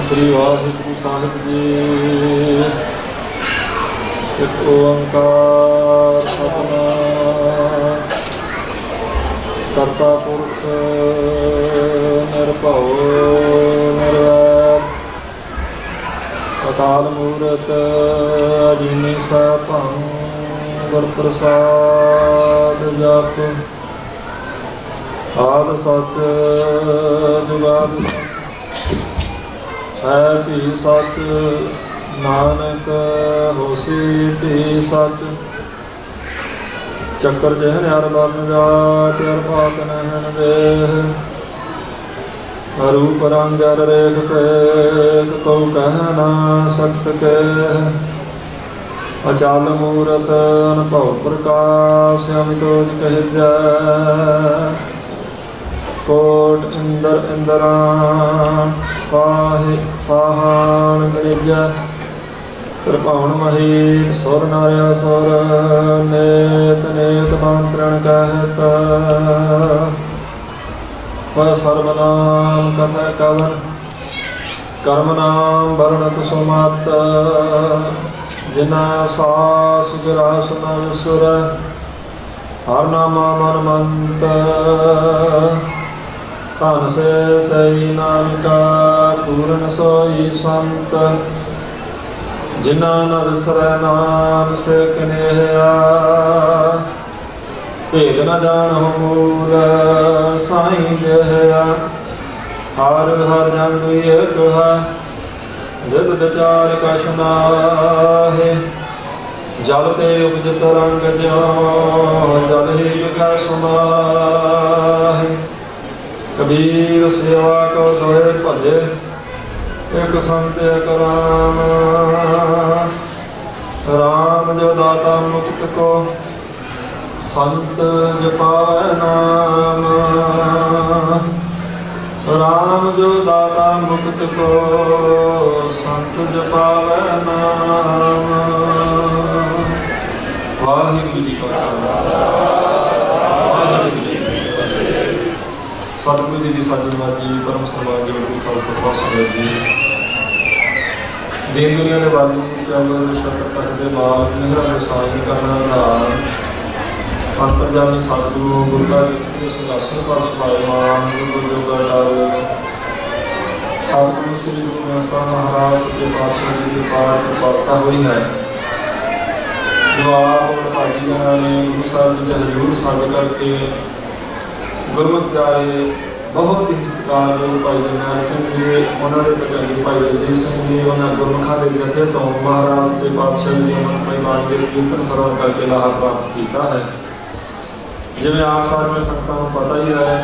श्री वाहिगुरु साहिब जी। एक ओंकार सतनाम करता पुरख निर्भव निर्वैर अकाल मूरत अजूनी सैभं गुर प्रसाद जप आद सच जुगाद सच है भी सच नानक होसी भी सच। चक्कर जहन हर बन जात हर भाग नहन देह रूप रंग हर रेख पेख तो कह ना सक्त कह। अचाल मूरत अनुभव प्रकाश अमितोज कह जय। कोट इंद्र इंद्रान साहि साहान गणिज कृपाण महीन सुर नार्य सुर नेत नेत मंत्रण कहत। सर्वनाम कथ कवन कर्म नाम वर्णत सुमत। जिना सास गिरास न विसुर हर नामा मन मंत। धन से सही नानका पूर्ण सोई संत। जिना न विसरै नाम से कन्हैया भेद न जानहु मूल साईं जहया। हर हर जन दुई एक है जिद विचार कछ नाहि। जल ते उपजत रंग ज्यों जल ही लिखै सुनाहि। कबीर सेवा को दोहे भजे एक संत एक राम। राम जो दाता मुक्त को संत जपावै नाम। राम जो दाता मुक्त को संत जपावै नाम। वाहिगुरु जी का खालसा वाहिगुरु जी की फतेह। सतगुरु जी की साजमा जी परम सन्मान जी गुरु खालसा साहब जी। दीन दुनिया के वाली चौबल शतर तक के माल मेहरा साई करना दान। अंतरजामी सतगुरु गुरु का सिंहासन पर सुभायमान गुरु योगा डाल। सतगुरु श्री गुरु ग्रंथ साहिब महाराज सच्चे पातशाह जी की पार कृपालता हुई है जो आप भाजी जना ने गुरु साहब जी के हजूर साध करके गुरमुख प्यारे बहुत ही सत्कारयोग भाई जरनैल सिंह जी उन्होंने भजंगी भाई दलजीत सिंह जी उन्होंने गुरमुखा के जथे तो महाराज सच्चे पातशाह जी अमन परिवार के कीर्तन सरवण करके लाभ प्राप्त किया है। जिवें आप सारे संगतां नूं पता ही है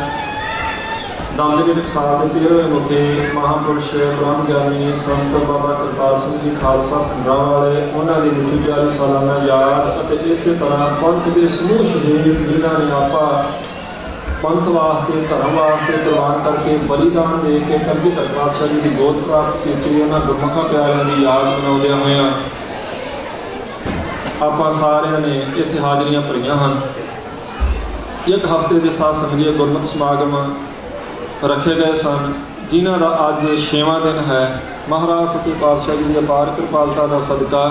दमदमी टकसाल के 13वें मुखी महापुरुष ब्रह्म ज्ञानी संत बाबा करतार सिंह जी खालसा पिंडरां वाले उन्होंने मुखी 40 सालाना याद और इस तरह पंथ के समूह शहीद जिन्होंने आपा पंथ वास्ते धर्म वास्ते कुर्बान करके बलिदान दे के कलगीधर पातशाह जी की गोद प्राप्त की। उन्होंने गुरमुखा प्यारिਆਂ की याद मनाउंदे होए आपां सारिਆਂ ने इत्थे हाजरियां भरीਆਂ ਹਨ। एक हफ्ते के साथ संगीय गुरमत समागम रखे गए सन जिन्हां दा अज 6वां दिन है। महाराज सच्चे पातशाह जी की अपार कृपालता का सदका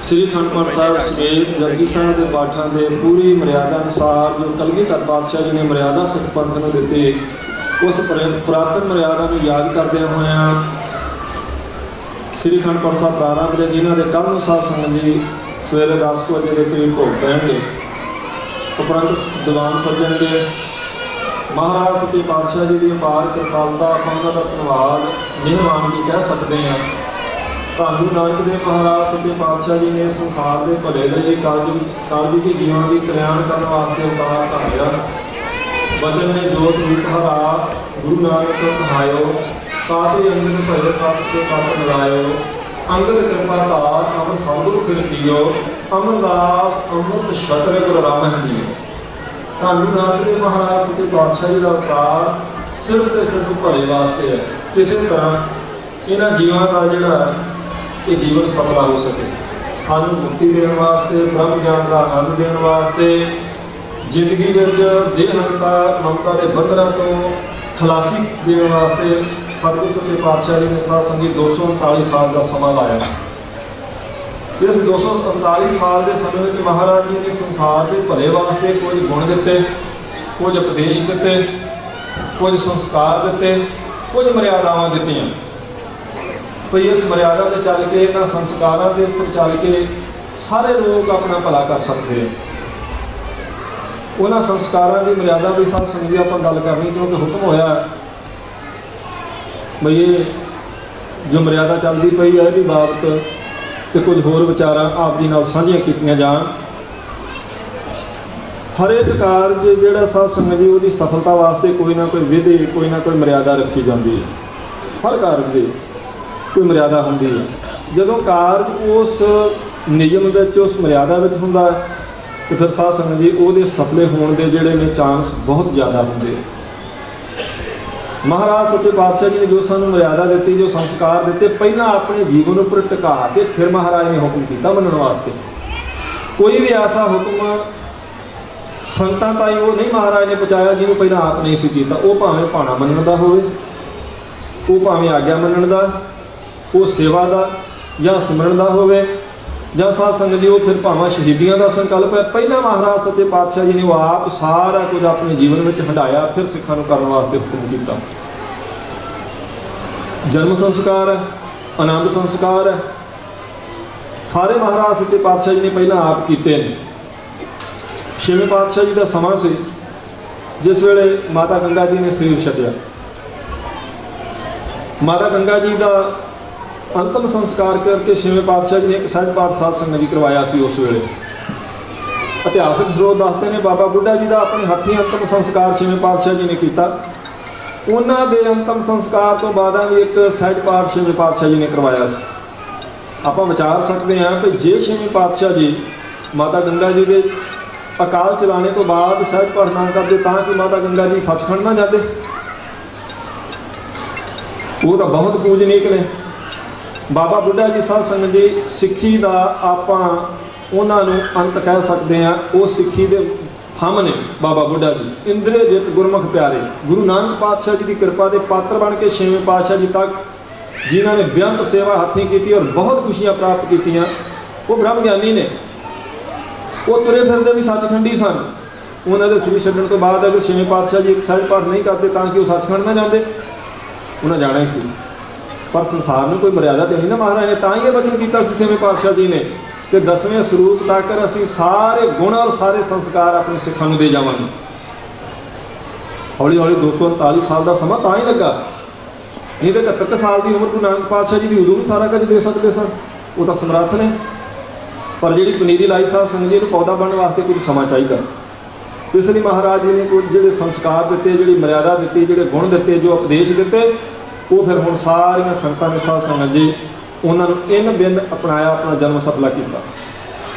श्री अखंड पाठ साहिब समेत जपजी साहिब के पाठों के पूरी मर्यादा अनुसार जो कलगीधर पातशाह जी ने मर्यादा सिख पंथ को दी उस पुरातन मर्यादा को याद करदे होए श्री अखंड पाठ साहिब प्रारंभ के जिन्हों के कल साध संगत जी सवेरे 10 बजे के करीब भोग पैणगे उपरंत दीवान सजणगे। महाराज सच्चे पातशाह जी की अपार कृपालता आपां उन्हां दा धन्नवाद मेहरबान की कह सकते हैं। धन गुरु नानक देव महाराज सच्चे पातशाह जी ने संसार के भले लिए कालजुगी जीवां की कल्याण करने वास्ते अवतार धारिया। वचन ने जोत रूप हरा गुरु नानक कहायो। काते अंगद भले पत से पत मिलायो। अंगद कृपा धार अमर सतगुरु फिर पियो। अमरदास अमृत छत्र गुरु राम हरियो। धन गुरु नानक देव महाराज सच्चे पातशाह जी का अवतार सिर्फ तो सिर्फ भले वास्ते है। किसी तरह इन्हां जीवां का जिहड़ा ये जीवन सफला हो सके सानू मुक्ति देने वास्ते ब्रह्म ज्ञान का आनंद देने वास्ते जिंदगी में देहहंता ममता के बंधनों तो खलासी देने वास्ते सतगुरु सच्चे पातशाह जी ने साध संगत 239 साल का समा लाया। इस 239 साल के समय में महाराज जी ने संसार के भले वास्ते कुछ गुण दिते, कुछ उपदेश दिते, कुछ संस्कार दिते, कुछ मर्यादावां दित्तियां। भाई इस मर्यादा से चल के, इन्हां संस्कारां दे उपर चल के सारे लोग अपना भला कर सकते हैं। उन्हां संस्कारां की मर्यादा की साध संगत जी आपां गल करनी, क्योंकि हुक्म होया भाई ये जो मर्यादा चलती पई है इसकी बाबत तो कुछ होर विचार आप जी नाल साझियां कीतियां जाण। हर एक कारज जिहड़ा साध संगत जी उसकी सफलता वास्ते कोई ना कोई विधि, कोई ना कोई मर्यादा रखी जाती है। हर कारज की कोई मर्यादा होंदी है। जदों कारज उस नियम विच, उस मर्यादा विच हुंदा है तो फिर साध संगत जी उहदे सफले होने के जिहड़े ने चांस बहुत ज़्यादा होंदे। महाराज सच्चे पातशाह जी ने जो सानू मर्यादा दी, जो संस्कार दिते, पहला अपने जीवन उपर टिका के फिर महाराज ने हुक्म किया मनण वास्ते। कोई भी ऐसा हुक्म संतां ताईं वो नहीं महाराज ने पहुँचाया जिन्होंने पहला आप नहीं सी कीता। वो भावें भाणा मनण दा होवे, वो भावें आग्या मनण दा, वो सेवा दा या सिमरन दा होवे, ਜਾਂ साध संगत जी वो फिर भावें शहीदियां का संकल्प है। पहला महाराज सच्चे पातशाह जी ने वो आप सारा कुछ अपने जीवन में हंडाया, फिर सिखां नूं करन वास्ते हुक्म किया। जन्म संस्कार है, आनंद संस्कार है, सारे महाराज सच्चे पातशाह जी ने पहला आप किए हैं। छेवें पातशाह जी का समा से जिस वेले माता गंगा जी ने शरीर छड्डिया, माता गंगा जी का अंतिम संस्कार करके छेवें पातशाह जी ने एक सहज पाठ साध संगत जी करवाया सी। उस वेले इतिहासक स्रोत दसते हैं बाबा बुढ़ा जी का अपने हत्थी अंतिम संस्कार छेवें पातशाह जी ने किया। उन्होंने दे अंतिम संस्कार तो बाद भी एक सहज पाठ छेवें पातशाह जी ने करवाया। आप विचार सकते हैं कि जे छेवें पातशाह जी माता गंगा जी के अकाल चलाने तो बाद सहज पाठ ना करते तां कि माता गंगा जी सचखंड ना जाते। वो तो बहुत पूजनीक ने। बाबा बुढ़ा जी साध संगत जी सिੱਖੀ ਦਾ ਆਪਾਂ ਉਹਨਾਂ ਨੂੰ अंत कह सकते हैं। वो सिੱਖੀ ਦੇ थम ने बाबा बुढ़ा जी। इंद्रे जित गुरमुख प्यारे गुरु नानक पातशाह जी की कृपा के पात्र बन के छेवें पातशाह जी तक जिन्होंने बेअंत सेवा हथीं की और बहुत खुशियां प्राप्त की। वो ब्रह्म ज्ञानी ने, वो तुरे फिरते भी सचखंडी सन। उन्होंने सरीर छड्डण तो बाद अगर छेवें पातशाह जी एक सहज पाठ नहीं करते ताकि वो सचखंड ना जाते, उन्हें जाना ही सी। पर संसार में कोई मर्यादा तो नहीं ना महाराज ने, तां ही वचन किया छेवें पातशाह जी ने कि 10वें स्वरूप तक असीं सारे गुण और सारे संस्कार अपने सिखां नूं दे जावांगे। हौली हौली 239 साल का समा तां ही लगा, नहीं तो 71 साल की उम्र गुरु नानक पातशाह जी की उदों भी सारा कुछ दे सकते सन। वो तो समर्थ ने, पर जी पनीरी लाई साध संगत जी पौधा बनने वास्ते कुछ समा चाहिए। इसलिए महाराज जी ने कुछ जो संस्कार दिते, जी मर्यादा दी, जो गुण दिते, जो उपदेश दिते, वो फिर हुण सारियां संगतां ने साध संगत जी उन्होंने इन बिन अपनाया, अपना जन्म सफला किया।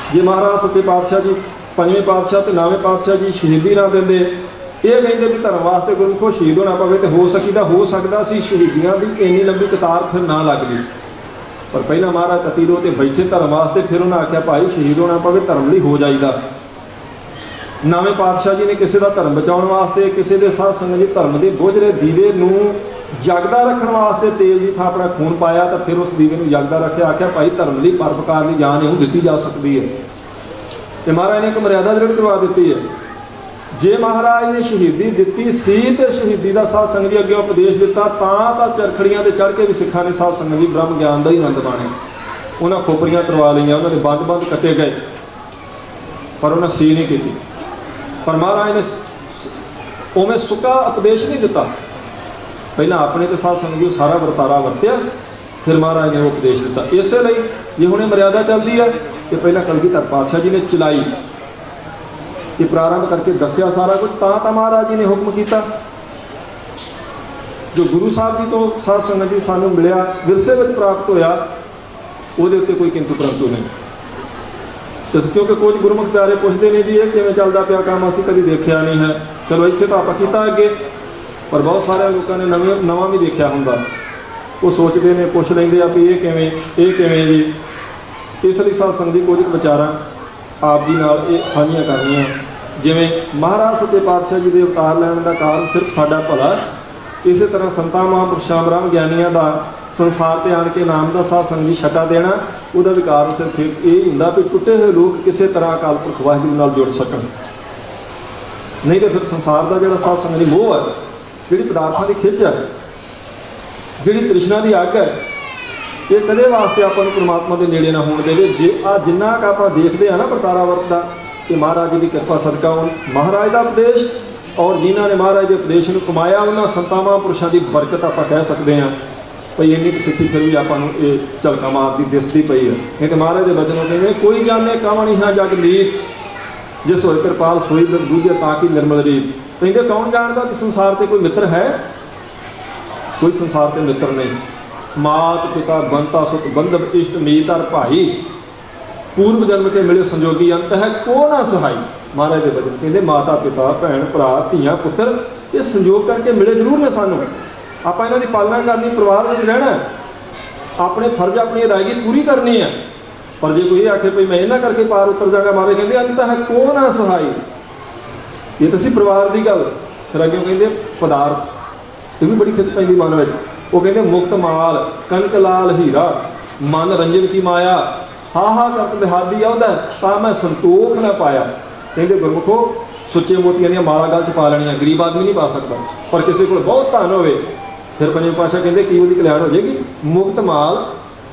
जे महाराज सच्चे पातशाह जी पंजवें पातशाह तो 9वें पातशाह जी शहीदी ना देंदे, ये कहते भी धर्म वास्ते गुरमुखो शहीद होना पवे तो हो सकता सी शहीदियां की इन्नी लंबी कतार फिर ना लग गई। पर पहला महाराज ततीरो ते बैठे धर्म वास्ते, फिर उन्हें आख्या भाई शहीद होना पवे धर्म लिए हो जाइदा। 9वें पातशाह जी ने किसी का धर्म बचाने वास्ते, किसी के साध संगत जी धर्म के बुझरे दीवे नूं जगदा रखने वास्ते तेल की थां अपना खून पाया, तो फिर उस दीवे में जगदा रखे, आख्या भाई धर्म लिए परोपकार की जान इहूं दी जा सकती है। तो महाराज ने एक मर्यादा दृढ़ करवा दी है। जे महाराज ने शहीदी दी सी तो शहीदी का साध संगत जी अगे उपदेश दिता, तां चरखड़ियां ते चढ़ के भी सिखां ने साध संगत जी ब्रह्म ज्ञान का ही आनंद माणे। उन्हें खोपड़ियां करवा लियां, उन्होंने बंद बंद कट्टे गए, पर उन्हें सी नहीं की। पर महाराज ने उवें सुक्का उपदेश नहीं दिता, पहला अपने तो साध संगत जी सारा वरतारा वरत्या, फिर महाराज ने वो उपदेश दिता। इसलिए ये हुणे मर्यादा चलती है कि पहला कलगीधर पातशाह जी ने चलाई, ये प्रारंभ करके दसिया सारा कुछ, तां महाराज जी ने हुक्म किया। जो गुरु साहब जी तो साध संगत जी सानू मिलिया, विरसे में प्राप्त होया, वो कोई किंतु परंतु नहीं। इस क्योंकि कुछ गुरमुख प्यारे पुछते ने जी ये किवें चलदा पिया काम, असीं कभी देखा नहीं है। चलो इत्थे तो आपां कीता अगे, पर बहुत सारे लोगों ने नवा भी देखा होंदा, वो सोचते हैं पुछ लेंगे भी ये किवें जी। इसलिए साध संगत जी कुछ विचारां आप जी नाल ये साझियां करनियां। जिवें महाराज सच्चे पातशाह जी के अवतार लैण का कारण सिर्फ साडा भला, इस तरह संतां महापुरुषां ब्रह्म ज्ञानियां का संसार ते आण के नाम का साध संग जी छटा देना, उसका विकार सिर्फ ये हुंदा भी टुटे हुए लोग किसी तरह अकाल पुरख वाहिगुरू नाल जुड़ सकन। नहीं तो फिर संसार का जो साध संग की मोह है, जी पदार्थों की खिच है, जी तृष्णा की अग है, ये कदे वास्ते आपां नूं परमात्मा के नेड़े ना होण देवे। जे आ जिन्ना क आपां देखते हैं ना प्रतारा वरतदा, कि महाराज जी की कृपा सदका महाराज का उपदेश और जिन्होंने महाराज के उपदेश को कमाया उन्होंने संतां महापुरुषों की बरकत आप कह सकते हैं भाई इन्नी तो सिੱਖੀ फिर भी आपां नूं ये झलका मारती दिसती पई है। नहीं तो महाराज के वचनों कहते कोई जाने कवण हाँ जग मीत, जिस होए कृपाल सोई दूजे ताकि निर्मल रीत। कहते कौन जानता कि संसार से कोई मित्र है, कोई संसार से मित्र नहीं। मात पिता बंता सुत बंधव इष्ट मीत और भाई, पूर्व जन्म के मिले संजोगी अंत है को ना सहाई। महाराज के वचन कहते माता पिता भैन भरा धियां पुत्र ये संजोग करके मिले जरूर ने सानू, आप इन्हों की पालना करनी, परिवार में रहना, अपने फर्ज अपनी अदायगी पूरी करनी है। पर जो कोई आखे भाई मैं इन्हों करके पार उतर जाऊँगा, महाराज कहते अंत है को ना सहाई। ये तो सी परिवार की गल। फिर अगे कहते पदार्थ, ये भी बड़ी खिच पैंदी मन में। वो कहते मुक्त माल कनक लाल हीरा मन रंजन की माया, हा हा करत बिहादी आउंदा तां मैं संतोख न पाया। कहते गुरमुखो सुच्चे मोतियां दी माला गल च पा लैणियां गरीब आदमी नहीं पा सकता, पर किसी को बहुत धन होवे फिर पंजवें पातशाह कहते की उसकी कल्याण हो जाएगी। मुक्त माल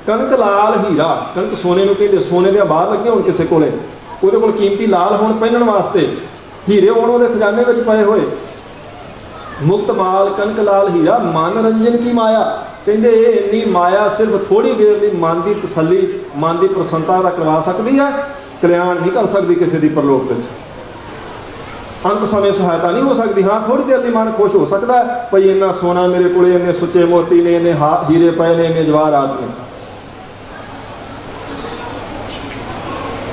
कनक लाल हीरा, कनक सोने को कहते सोने दे बाहर लगे होण किसी कोले, ਉਹਦੇ ਕੋਲ कीमती लाल होण पहनण वास्ते, हीरे होण ਉਹਦੇ खजाने ਵਿੱਚ पए होए। मुक्त माल कनक लाल हीरा मन रंजन की माया, कहते इन्नी माया सिर्फ थोड़ी देर की मन की तसली मन की प्रसन्नता का करवा सकती है, कल्याण नहीं कर सकती किसी की परलोक में। अंत समय सहायता नहीं हो सकती। हाँ थोड़ी देर लिए मन खुश हो सकता है भाई इन्ना सोना मेरे को, इन्ने सुच्चे मोती ने, इन्ने हीरे पए ने, इन्ने जवाहरात ने।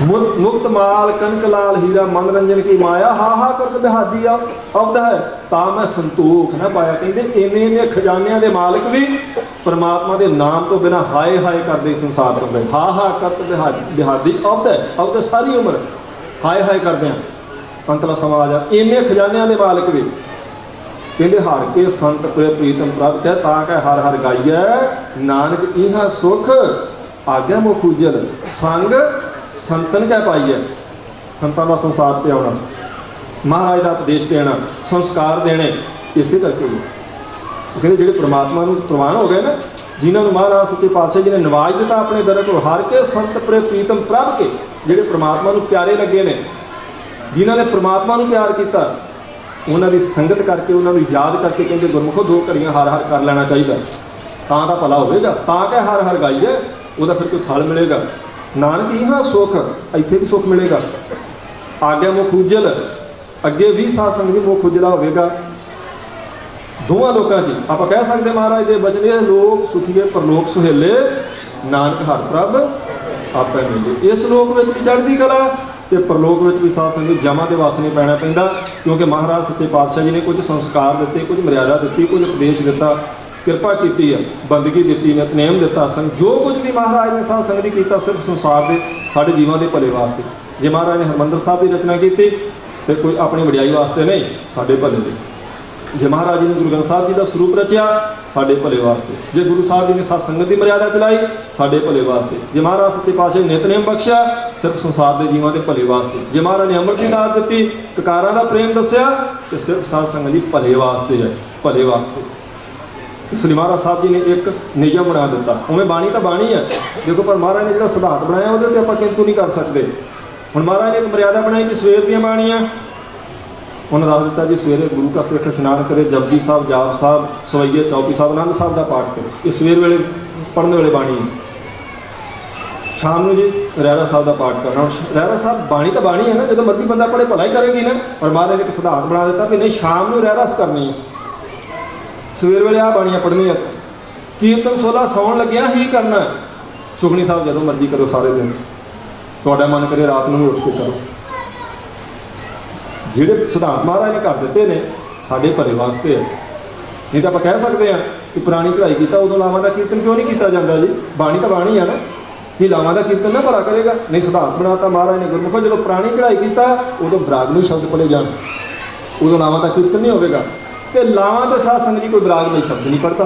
मुक्त माल कनक लाल हीरा मनोरंजन की माया, हा हा करत बिहादी अवध है ता मैं संतोख न पाया। कहते इन्ने इन्ने खजानिया के मालिक भी परमात्मा के नाम तो बिना हाय हाय करते संसार तो गए। हा हा करत बिहादी अवध है, अवध सारी उम्र हाय हाय करते हैं, अंतला समा आ जा। इन्ने खजानिया के मालिक भी कहते हार के संत प्रीतम प्राप्त है ता कह हर हर गाइए, नानक इहा सुख आज्ञा मुख उजल संग संतन कह पाई है। संतां का संसार पर आना, महाराज का उपदेश देना, संस्कार देने, इसे करके भी कहते जो परमात्मा को प्रवान हो गए ना, जिन्होंने महाराज सच्चे पातशाह जी ने नवाज दिता अपने दर को, हर के संत प्रीतम प्रभ के जोड़े परमात्मा को प्यारे लगे ने, जिन्होंने परमात्मा को प्यार किया उन्होंने संगत करके उन्होंने याद करके कहते गुरमुखो दो घड़ियां हर हर कर लेना चाहिए, तां दा भला होगा, तां कह हर हर गाइए, वह फिर कोई फल मिलेगा। नानक यहाँ सुख इत्थे भी सुख मिलेगा, आगे मुख उजल अगे भी साध संगत की मुख उजला होगा। दोवां लोकां च आप कह सकते महाराज के बचन लोग सुखीए परलोक सुहेले, नानक हर प्रभ आपे मिले। इस लोक में भी चढ़ती कला तो परलोक में भी साध संगत जमा के वास नहीं पैना पैंदा, क्योंकि महाराज सच्चे पातशाह जी ने कुछ संस्कार दिते, कुछ मर्यादा दी, कुछ उपदेश दिता, कृपा की है, बंदगी दी, नितनेम दिता, संग जो कुछ भी महाराज ने साध संगत किया सिर्फ संसार के साढ़े जीवन के भले वास्ते। जे महाराज ने हरमंदर साहब की रचना की तो कोई अपनी वडियाई वास्ते नहीं, साढ़े भले लिए। जे महाराज जी ने गुरु ग्रंथ साहब जी का स्वरूप रचिया साढ़े भले वास्ते, जे गुरु साहब जी ने सत संगत की मर्यादा चलाई साढ़े भले वास्ते, जे महाराज सच्चे पातशाह नितनेम बख्शिया सिर्फ संसार के जीवन के भले वास्ते, जे महाराज ने अमृत की दात दी, ककारां दा प्रेम दसिया तो सिर्फ साध संगत की भले वास्ते है, भले वास्ते। इसलिए महाराज साहब जी ने एक नियम बना दिता, उमें बाणी तो बाणी है देखो, पर महाराज ने जो सिद्धांत बनाया वो आप किंतु नहीं कर सकते। हुण महाराज ने एक मर्यादा बनाई भी सवेर दी बाणियां, उन्होंने दस दिता जी सवेरे गुरु का सिख स्नान करे, जपजी साहब जाप साहब सवैये चौपी साहब आनंद साहब का पाठ करे, ये सवेर वेले पढ़ने वेले बाणी है। शाम को जी रहरा साहब का पाठ करना, रहरा साहब बाणी तो बाणी है ना, जो मर्जी बंदा पढ़े भला ही करेगी ना, पर महाराज ने एक सिद्धांत बना दिता भी नहीं शाम को रहरास करनी है, सवेर वेले आ बाणियां पढ़नियां, कीर्तन सोला सौन लग्या ही करना है, सुखनी साहब जो मर्जी करो सारे दिन, थोड़ा मन करे रात को उठ के करो। जिहड़े सिद्धांत महाराज ने कर दिते ने साडे भले वास्ते है। नहीं तो आप कह सकते हैं कि पुरानी चढ़ाई किया उदों लावां दा कीर्तन क्यों नहीं किया जाता जी, बाणी तो बाणी है ना, कि लावां दा कीर्तन ना भला करेगा। नहीं सिद्धांत बनाता महाराज ने गुरमुखो, जो पुरानी चढ़ाई किया उदों बरागनी शब्द पढ़े जान, उदों लावां दा कीर्तन नहीं होगा। तो लावां तो साध संगत जी कोई बरागमई शब्द नहीं पढ़ता।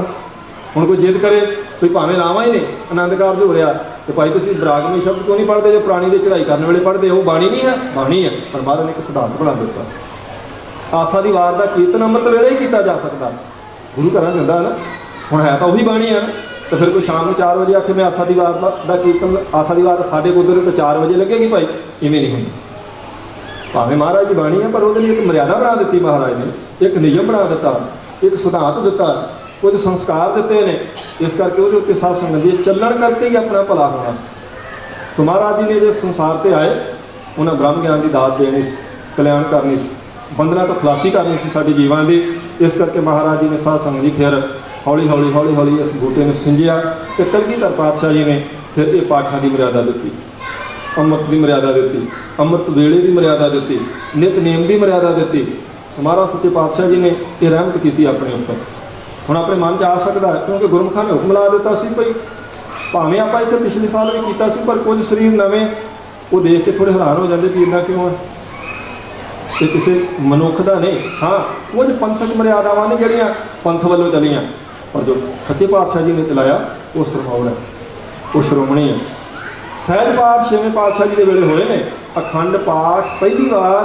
हुण कोई जिद करे भी भावें लावां ही ने आनंद कारज हो रहा तो भाई तुसीं बरागमई शब्द क्यों नहीं पढ़ते जो पुरानी की चढ़ाई करने वेले पढ़ते हो? बाणी नहीं है, बाणी है, पर महाराज ने एक सिद्धांत बना दिता। आसा दी वार का कीर्तन अमृत वेले ही किया जा सकता, गुरु घर च हुंदा है ना, हुण है तो उही बाणी है ना। तो फिर कोई शाम को 4 बजे आखे मैं आसा दी वार का कीर्तन, आसा दी वार साढ़े गुरुद्वारे तो 4 बजे लगेगी भाई, इवें नहीं होंदी। भावें महाराज की बाणी है पर वो एक मर्यादा बना दी महाराज ने, एक नियम बना दिता, एक सिद्धांत दिता, कुछ संस्कार दिते ने। इस करके वो उत्ते साध संगत जी चलन करके ही अपना भला होना। तो महाराज जी ने जो संसार से आए उन्हें ब्रह्म ज्ञान की दात देनी, कल्याण करनी, बंधना तो खलासी करनी सी साडे जीवां दी। इस करके महाराज जी ने साध संगत जी फिर हौली हौली हौली हौली इस बूटे में सिंजिया तो कलगीधर पातशाह जी ने फिर ये पाठां की मर्यादा दी, अमृत की मर्यादा दी, अमृत वेले की मर्यादा दी, नितनेम की मर्यादा दी। महाराज सच्चे पातशाह जी ने ये रहमत की अपने उपर। हुण अपने मन च आ सकता है क्योंकि गुरमुखां ने हुक्म ला दिता सी भाई भावें आपां इत्थे पिछले साल भी कीता सी पर कुछ शरीर नवें वो देख के थोड़े हैरान हो जाते भी इन्ना क्यों है। ये किसी मनुख का नहीं, हाँ कुछ पंथक मर्यादावां ने जिहड़ियां पंथ वालों चलियां, पर जो सच्चे पातशाह जी ने चलाया वो सरमौर है, वो श्रोमणी है। सहज पाठ 6वें पातशाह जी के वेले होए ने, अखंड पाठ पहली बार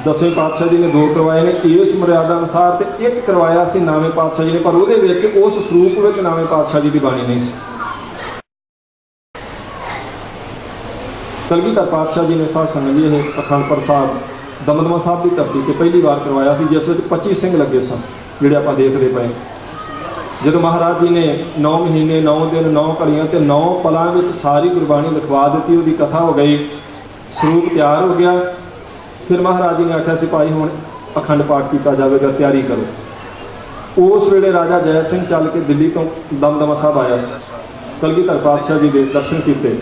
10वें पातशाह जी ने 2 करवाए ने इस मर्यादा अनुसार, तो 1 करवाया सी 9वें पातशाह जी ने, पर उहदे विच उस स्वरूप विच 9वें पातशाह जी की बाणी नहीं सी। कलगीधर पातशाह जी ने साध संगत जी अखंड प्रसाद दमदमा साहब की धरती पर पहली बार करवाया सी, जिस विच 25 सिंह लगे सन जिहड़े आपां देखदे पए। जदों महाराज जी ने 9 महीने 9 दिन 9 घड़ियां ते 9 पलां विच सारी गुरबाणी लिखवा दी, उसकी कथा हो गई, स्वरूप तैयार हो गया। फिर महाराज जी ने आख्या सिपाही हुण अखंड पाठ किया जाएगा, तैयारी करो। उस वेले राजा जय सिंह चल के दिल्ली तो दमदमा साहब आया, कलगीधर पातशाह जी के दर्शन किए।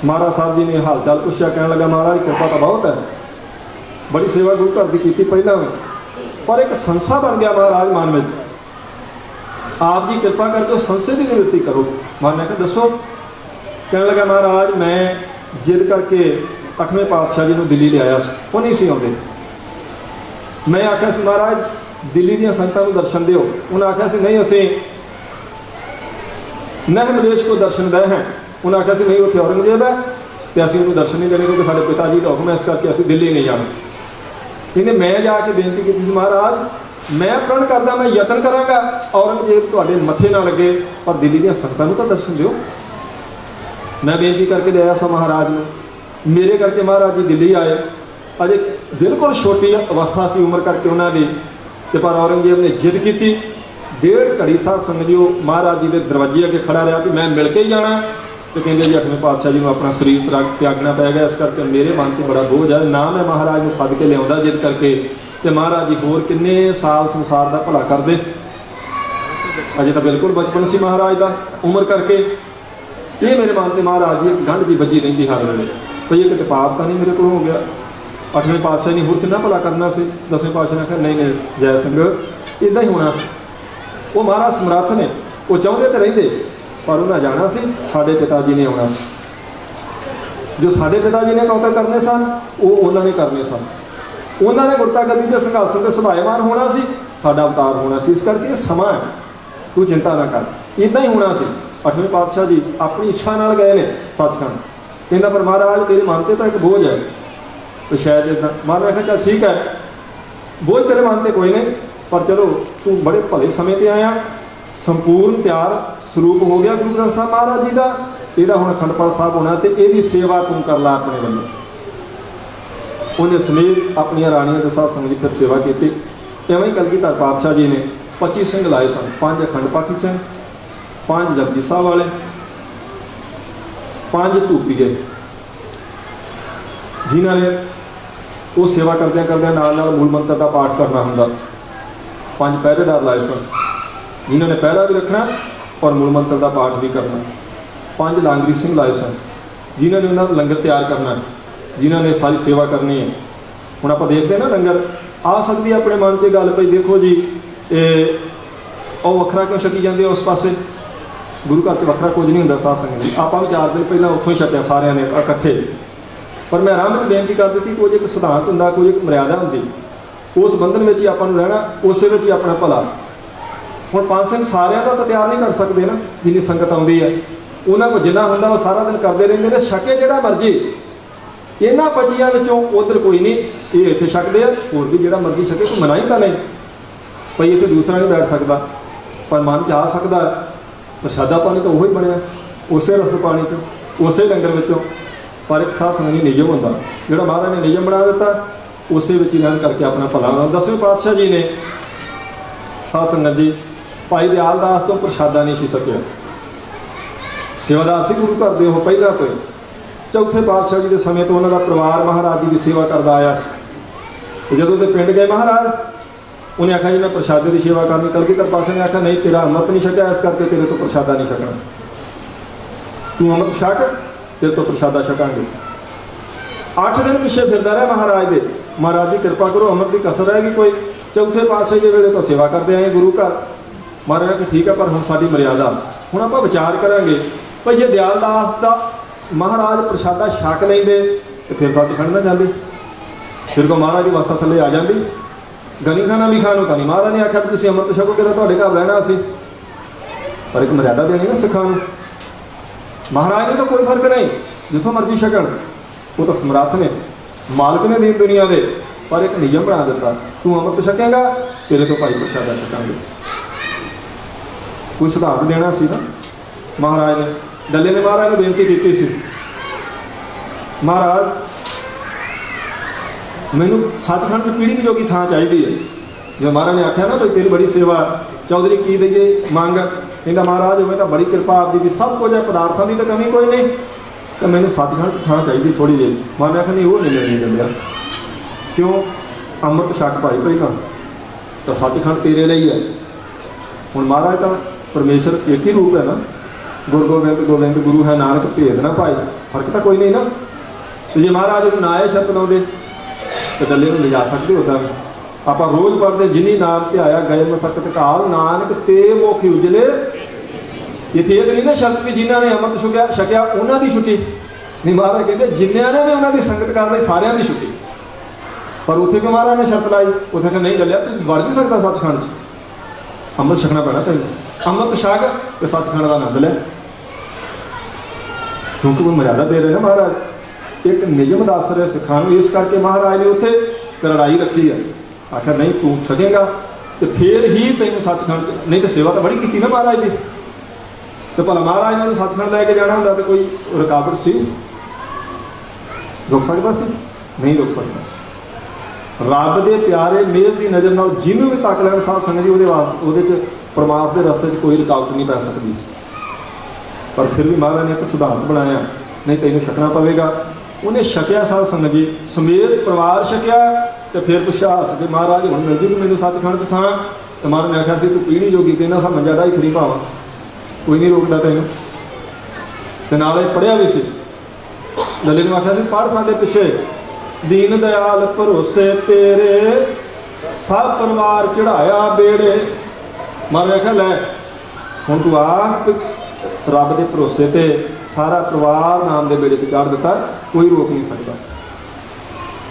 महाराज साहब जी ने हाल चाल पूछा, कहने लगा महाराज कृपा तो बहुत है, बड़ी सेवा गुरु घर की पहला में, पर एक संसा बन गया महाराज मन में, आप जी कृपा करके संसे की निवृत्ति करो। महाराज ने कहा दसो। कहने लगा महाराज मैं जिद करके 8वें पातशाह जी को दिल्ली ले आया, वो नहीं सी आते। मैं आख्या सी महाराज दिल्ली दी संगतां को दर्शन दिओ, उन्हें आख्या सी नहीं असीं नह मलेश को दर्शन दे हैं। उन्हें आख्या सी नहीं उत्थे औरंगजेब है तो असीं उन्हें दर्शन नहीं देने क्योंकि साडे पिता जी का हुक्म है, इस करके असीं दिल्ली नहीं जाना। कहते मैं जाके बेनती की महाराज मैं प्रण करदा मैं यतन करांगा औरंगजेब तुहाडे मथे ना लगे, पर दिल्ली दी संगतां नूं तां दर्शन दिओ। मैं बेनती करके ले आया सा महाराज ने, मेरे करके महाराज जी दिल्ली आए, अजे बिल्कुल छोटी अवस्था सी उम्र करके उन्होंने, तो पर औरंगजेब ने जिद की। 1.5 घड़ी साध संगत जी महाराज जी के दरवाजे अगे खड़ा रहा भी मैं मिल के ही जाना, तो कहते जी 8वें पातशाह जी को अपना शरीर त्यागना पै गया, इस करके मेरे मन से बड़ा बोझ है ना, मैं महाराज को सद के लिया जिद करके, तो महाराज जी होर किन्ने साल संसार का भला कर दे। अजे तो बिल्कुल बचपन से महाराज का उम्र करके, ये मेरे मन से महाराज जी एक गंढ जी बजी रही हर वेले भाई ये कितने पाप तो नहीं मेरे को हो गया। 8वें पातशाह ने होर कितना भला करना से, 10वें पातशाह ने कहा नहीं नहीं जय सिंह इदा ही होना सी। वो महाराज समर्थ ने, वो चाहते तो रहिंदे पर उन्हें जाना सी, साडे पिता जी ने आना सी, जो साडे पिता जी ने कौता करने सन वो उन्होंने करने सन, उन्होंने गुरता गद्दी के संघर्ष से सभायमान होना सी, साडा अवतार होना सी। इस करके ये समा है, तू चिंता ना कर, इदा ही होना सी। 8वें पातशाह जी अपनी इच्छा नाल गए ने सचखंड, कहता पर महाराज मेरे मन से तो एक बोझ है, तो शायद इदा महाराज कहा चल ठीक है बोझ तेरे मन से कोई नहीं, पर चलो तू बड़े भले समय पर आया, संपूर्ण प्यार स्वरूप हो गया गुरु ग्रंथ साहब महाराज जी का, यदा हुण अखंड पाठ साहब होना, तो यदी सेवा तू कर ला अपने वालों। उन्हें समेत अपन राणियों के साथ संगत फिर सेवा की। इवें कलगीधर पातशाह जी ने 25 सिंह लाए सन, 5 अखंड पाठी सिंह, 5 जपजी साहब वाले, 5 धूपीए, जिन्होंने वो सेवा करदे करदे नाल नाल मूल मंत्र का पाठ करना होंदा। 5 पहरेदार लाए सन, जिन्होंने पहरा भी रखना और मूल मंत्र का पाठ भी करना। 5 लांगरी सिंह लाए सन, जिन्होंने उन्होंने लंगर तैयार करना, जिन्होंने सारी सेवा करनी है। हुण आपां देखते हैं ना लंगर आ सकती है अपने मन से गल पई देखो जी वखरा क्यों छकी जाते उस पासे, गुरु घर च वखरा कुछ नहीं होंदा। साध संगत जी आपां भी 4 दिन पहले उत्थों ही छकिया सारे ने इकट्ठे, पर मैं आराम में बेनती कर दी कोई एक सिद्धांत होंदा, कोई एक मर्यादा होंदी। उस बंधन में ही आपां नूं रहना, उस विच ही अपना भला। हुण पंज संघ सारिਆਂ ਦਾ ਤਾਂ ਤਿਆਰ नहीं कर सकते ना, जिन्नी संगत आउंदी है उन्हां कोल जिन्ना हुंदा वो सारा दिन करते रहिंदे ने। छके जिहड़ा मर्जी, इन्हां पचियां विचों उधर कोई नहीं, ये इत्थे छकदे आ, होर भी जिहड़ा मर्जी छके, कोई मना ही तां नहीं भई इत्थे दूसरा नहीं बैठ सकदा, पर मन च आ सकदा। प्रशादा पानी तो उही बनिया उस रसद पानी चों, उस लंगर विचों, पर एक साध संगत नियम हुंदा जिहड़ा महाराज ने नियम बना दिता, उस विच ही रहण करके अपना भला। 10वें पातशाह जी ने साध संगत जी भाई दयाल दास तो प्रशादा नहीं सी सकिया, सेवादार सी गुरु घर दे, वो पहला तो ही। चौथे पातशाह जी के समय तो उन्होंने परिवार महाराज जी की सेवा करता आया। जो तो पिंड गए महाराज, उन्हें आखा जी मैं प्रशादे की सेवा करनी। कलगीधर पातशाह ने आखा नहीं, तेरा अमृत नहीं छकिया, इस करके तेरे तो प्रशादा नहीं छकना, तू अमृत छक, तेरे तो प्रशादा छकांगे। 8 दिन पिछे फिरदा रहा महाराज दे, महाराज की कृपा करो अमृत की कसर रहेगी कोई। चौथे पातशाह के वेले तो सेवा करते आए गुरु घर। महाराज ने कहा ठीक है, पर हम साडी मर्यादा, हुण आपां विचार करांगे भाई जे दयाल दास का महाराज प्रशादा छक लेंदे तो फिर सचखंड ना जाते, फिर को महाराज की अवस्था थले आ जाती। गनी खाना भी खानो तो नहीं, महाराज ने आख्या भी तुसीं अमृत छकोगे तो तुहाडे घर रहना असीं, पर एक मर्यादा देनी ना सिखां नूं। महाराज ने तो कोई फर्क नहीं, जिथों मर्जी छकण, वो तो समर्थ ने, मालिक ने दीन दुनिया दे, पर एक नियम बना दिता, तू अमृत छकेगा तेरे तो भाई प्रशादा छकांगे। कोई सिद्धांत देना सी ना महाराज ने। डल्ले ने महाराज ने बेनती की सी, महाराज मैनू सचखंड पीढ़ी की जोगी थां चाहिए है। जो महाराज ने आख्या ना भाई तेरी बड़ी सेवा, चौधरी की दईए मंग, कहता महाराज उमें तो बड़ी कृपा आपकी दी, सब कुछ है, पदार्थों की तो कमी कोई नहीं, तो मैनू सचखंड थां चाहिए थोड़ी देर। महाराज ने आख्या नहीं वो नहीं मिलनी डलिया, क्यों अमृत छक पाई पहला तो सचखंड तेरे लिए है। हुण महाराज का परमेश्वर एक ही रूप है ना, गुरु गोबिंद गोबिंद गुरु है नानक भेद ना पाए, फर्क तो कोई नहीं ना। तो जे महाराज को ना ये शब्द लाते तो डल्ले में ले जा सकते उदा भी। आप रोज़ पढ़ते जिनी नाम ते आया गए मसकत काल, नानक ते मुख उजले। इतने ये तो नहीं ना शर्त भी जिन्हों ने अमृत छुकिया छकिया उन्होंने छुट्टी नहीं, महाराज कहते जिन्हों ने भी उन्होंने संगत कर ली सारिਆਂ की छुट्टी। पर उत्थे क्यों महाराज ने शर्त लाई, उत्थे कि नहीं डलिया तू वड़ नहीं सकता सचखंड च, अमृत छकना पैना तेन, अमृत छक तो सचखंड का आनंद लै, क्योंकि वो मर्यादा दे रहे हैं महाराज, एक नियम दस रहे सिखां नूं। इस करके महाराज ने उत्थे लड़ाई रखी है, आखिर नहीं तू छकेगा तो फिर ही तेन सचखंड, नहीं तो सेवा तो बड़ी की ना महाराज की, तो भला महाराज ने सचखंड लैके जाना होंदा तो कोई रुकावट सी, रुक सकता सी? नहीं रुक सकता। रब दे प्यारे मेल की नज़र नाल जिन्हों भी तक लैन साध संगत जी वो परमात्मा के रस्ते कोई रुकावट नहीं पै सकती। पर फिर भी महाराज ने एक सिद्धांत बनाया, नहीं तेनों छकना पवेगा। उन्हें छकिया साध संगत जी समेत परिवार छकिया, तो फिर पुछा हस के महाराज हुण मिल जूगी मैनूं सचखंड च थां, तो महाराज ने आख्या सी तू पीढ़ी जोगी कहना सा मंजा ढाई खरी भावा, कोई नहीं रोकदा तैनूं। ते नाले पढ़िया भी सी, डल्ले ने आख्या सी पढ़ साडे पिछे, दीन दयाल भरोसे तेरे सब परिवार चढ़ाया बेड़े। महाराज आख्या लै हुण तू आ रब के भरोसे ते सारा परिवार नाम के बेड़े ते चाढ़ दिता, कोई रोक नहीं सकता।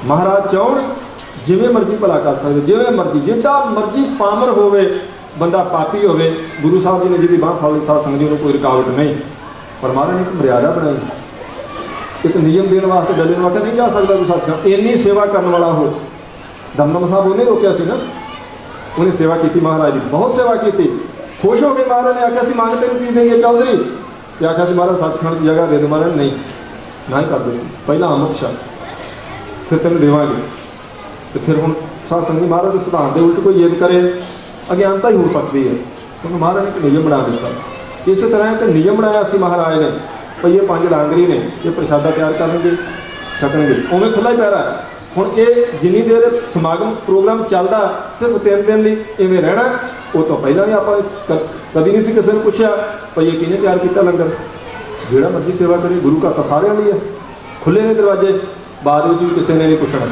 महाराज चाहण जिवें मर्जी भला कर सकते, जिवें मर्जी, जिड्डा मर्जी पामर होवे बंदा पापी होवे, गुरु साहब जी ने जिहदी बांह फड़ ली साध संगत जी नूं कोई रुकावट नहीं। पर महाराज ने एक मर्यादा बनाई, एक नियम देने वास्ते डल्ले नूं आख्या नहीं जा सकता तू सचखंड, इन्नी सेवा करने वाला हो। दमदम साहब उन्हें रोकिया सी ना, उन्हें सेवा की महाराज की, बहुत सेवा की, खुश हो गए। महाराज ने आख्या सी मंग तेन की देंगे चौधरी, तो आख्या सी महाराज सचखंड की जगह दे दो। महाराज नहीं ना ही कर दे, पहला अमृत छक फिर तेन देवांगे। तो फिर हम साध संगत महाराज के सिद्धांत के उल्ट कोई जिद करे अज्ञानता ही हो सकती है, क्योंकि महाराज ने एक नियम बना दिता। इस तरह एक नियम बनाया सी महाराज ने, भाई ये 5 डांगरी ने ये प्रशादा तैयार करेंगे छकणगे, उवें खुला ही पैरा। हुण ये जिन्नी देर समागम प्रोग्राम चलता सिर्फ 3 दिन लिए इवें रहना, वो तो पहला भी आप कभी नहीं सी किसी ने पूछा भाई ये किहने तैयार किया लंगर, जिहड़ा मर्जी सेवा करे, गुरु घर तो सारिਆਂ लिए है, खुले ने दरवाजे, बाद में भी किसी ने नहीं पूछना,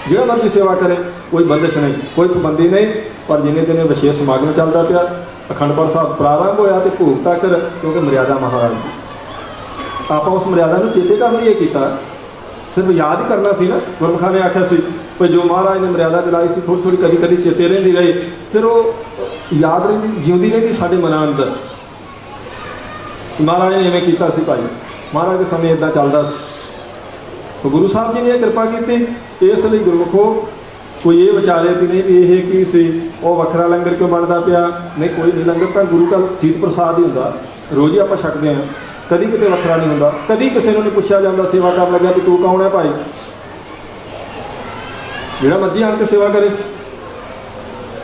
जिहड़ा मर्जी सेवा करे, कोई बंदिश नहीं, कोई पाबंदी नहीं। पर जिन्हें दिन विशेष समागम चलता पाया, अखंड पाठ साहब प्रारंभ होया तो भोग तक, क्योंकि मर्यादा महाराज आप उस मर्यादा को चेते करने लिए किया, सिर्फ याद ही करना सी ना। गुरमुखा ने आख्या सी पर जो महाराज ने मर्यादा चलाई सी थोड़ी थोड़ी कभी कभी चेते रही रही, फिर वो याद रही जिंदी रही साढ़े मना अंदर। महाराज ने इवें किया सी भाई, महाराज के समय इदा चलता सी। तो गुरु साहब जी ने कृपा की, इसलिए गुरमुखो कोई ये विचारे भी नहीं भी ये की सी वो वखरा लंगर क्यों बनता पाया, नहीं कोई नहीं। लंगर तो गुरु का सीत प्रसाद ही होंदा, रोज़ ही आप छकते हैं, कभी कितने वखरा नहीं होंदा। कभी किसी को नहीं पूछा जाता सेवा कर लग्या भी तू कौन है भाई, जिहड़ा मर्जी आन के सेवा करे।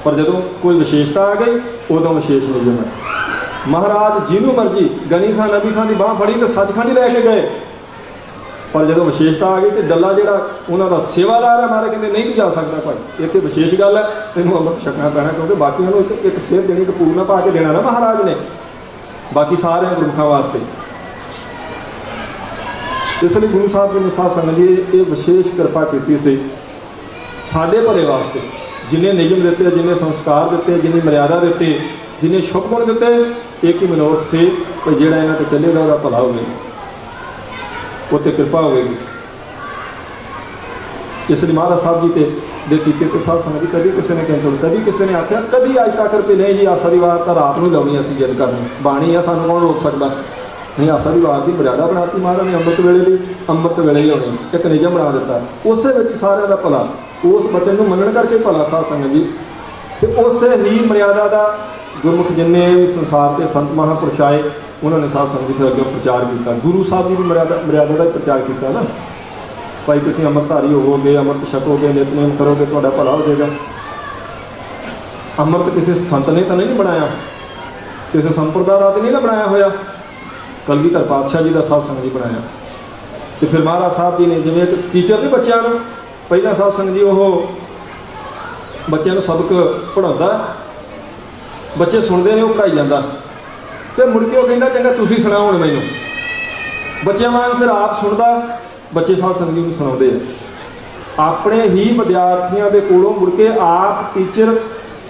पर जो कोई विशेषता आ गई उदों विशेष नहीं जाना। महाराज जिन्हों मर्जी गनी खान नबी खान की बांह फड़ी तो सचखंड ही लैके गए, पर जो विशेषता आ गई तो डला जो उन्होंने सेवादार है मारे कहते नहीं तू जा सकता भाई, इतने विशेष गल है तेन अमृत छकना पैना, क्योंकि बाकी एक सेहत देनी तो पूर्णा पा के देना ना महाराज ने बाकी सारे गुरमुखां वास्ते। इसलिए गुरु साहब जी ने साध संगत जी ये विशेष कृपा की सी साडे भले वास्ते, जिन्हें नियम दिते, जिन्हें संस्कार दिते, जिन्हें मर्यादा दिते, जिन्हें शुभ गुण दिते, एक ही मनोरथ से कि जिहड़ा इन्हां ते चलेगा उसका भला होवेगा, उत्ते कृपा होगी। इसलिए महाराज साहब जी दे कीते ते साध संगत जी कभी किसी ने कैंसल, कभी किसी ने आख्या कभी अज तक भी नहीं जी आसा दी वार तो रात में लानी, असीं जिद करनी बाणी है सानूं कौन रोक सकता नहीं। आसा दी वार की मर्यादा बनाती महाराज ने, अमृत वेले की अमृत वेले ही होनी, एक नियम बना दिता, उस सारे का भला, उस वचन को मनण करके भला साध संगत जी। तो उस ही मर्यादा का गुरमुख जिन्ने भी संसार के संत महापुरुष आए उन्होंने साध संगत फिर अगे प्रचार किया। गुरु साहब जी की मर्यादा का प्रचार किया ना, भाई तुसीं अमृतधारी होवोगे, अमृत छकोगे, नितनेम करोगे, तुहाडा भला हो जाएगा। अमृत किसी संत ने तो नहीं बनाया, किसी संप्रदाय का तो नहीं ना बनाया होया, कलगीधर पातशाह जी का साध संगत जी बनाया। तो फिर महाराज साहब जी ने जिवें एक टीचर ने बच्चों को पहला साध संगत जी वो बच्चों को सबक पढ़ाता, बच्चे सुनते हैं, वो पढ़ाई जाता, तो मुड़ के वो कहता चंगा तुसीं सुणाओ हुण मैनूं, बच्चों वांग फिर आप सुनता, बच्चे साध संगत जी नूं सुणाउंदे अपने ही विद्यार्थियों के कोलों मुड़ के आप टीचर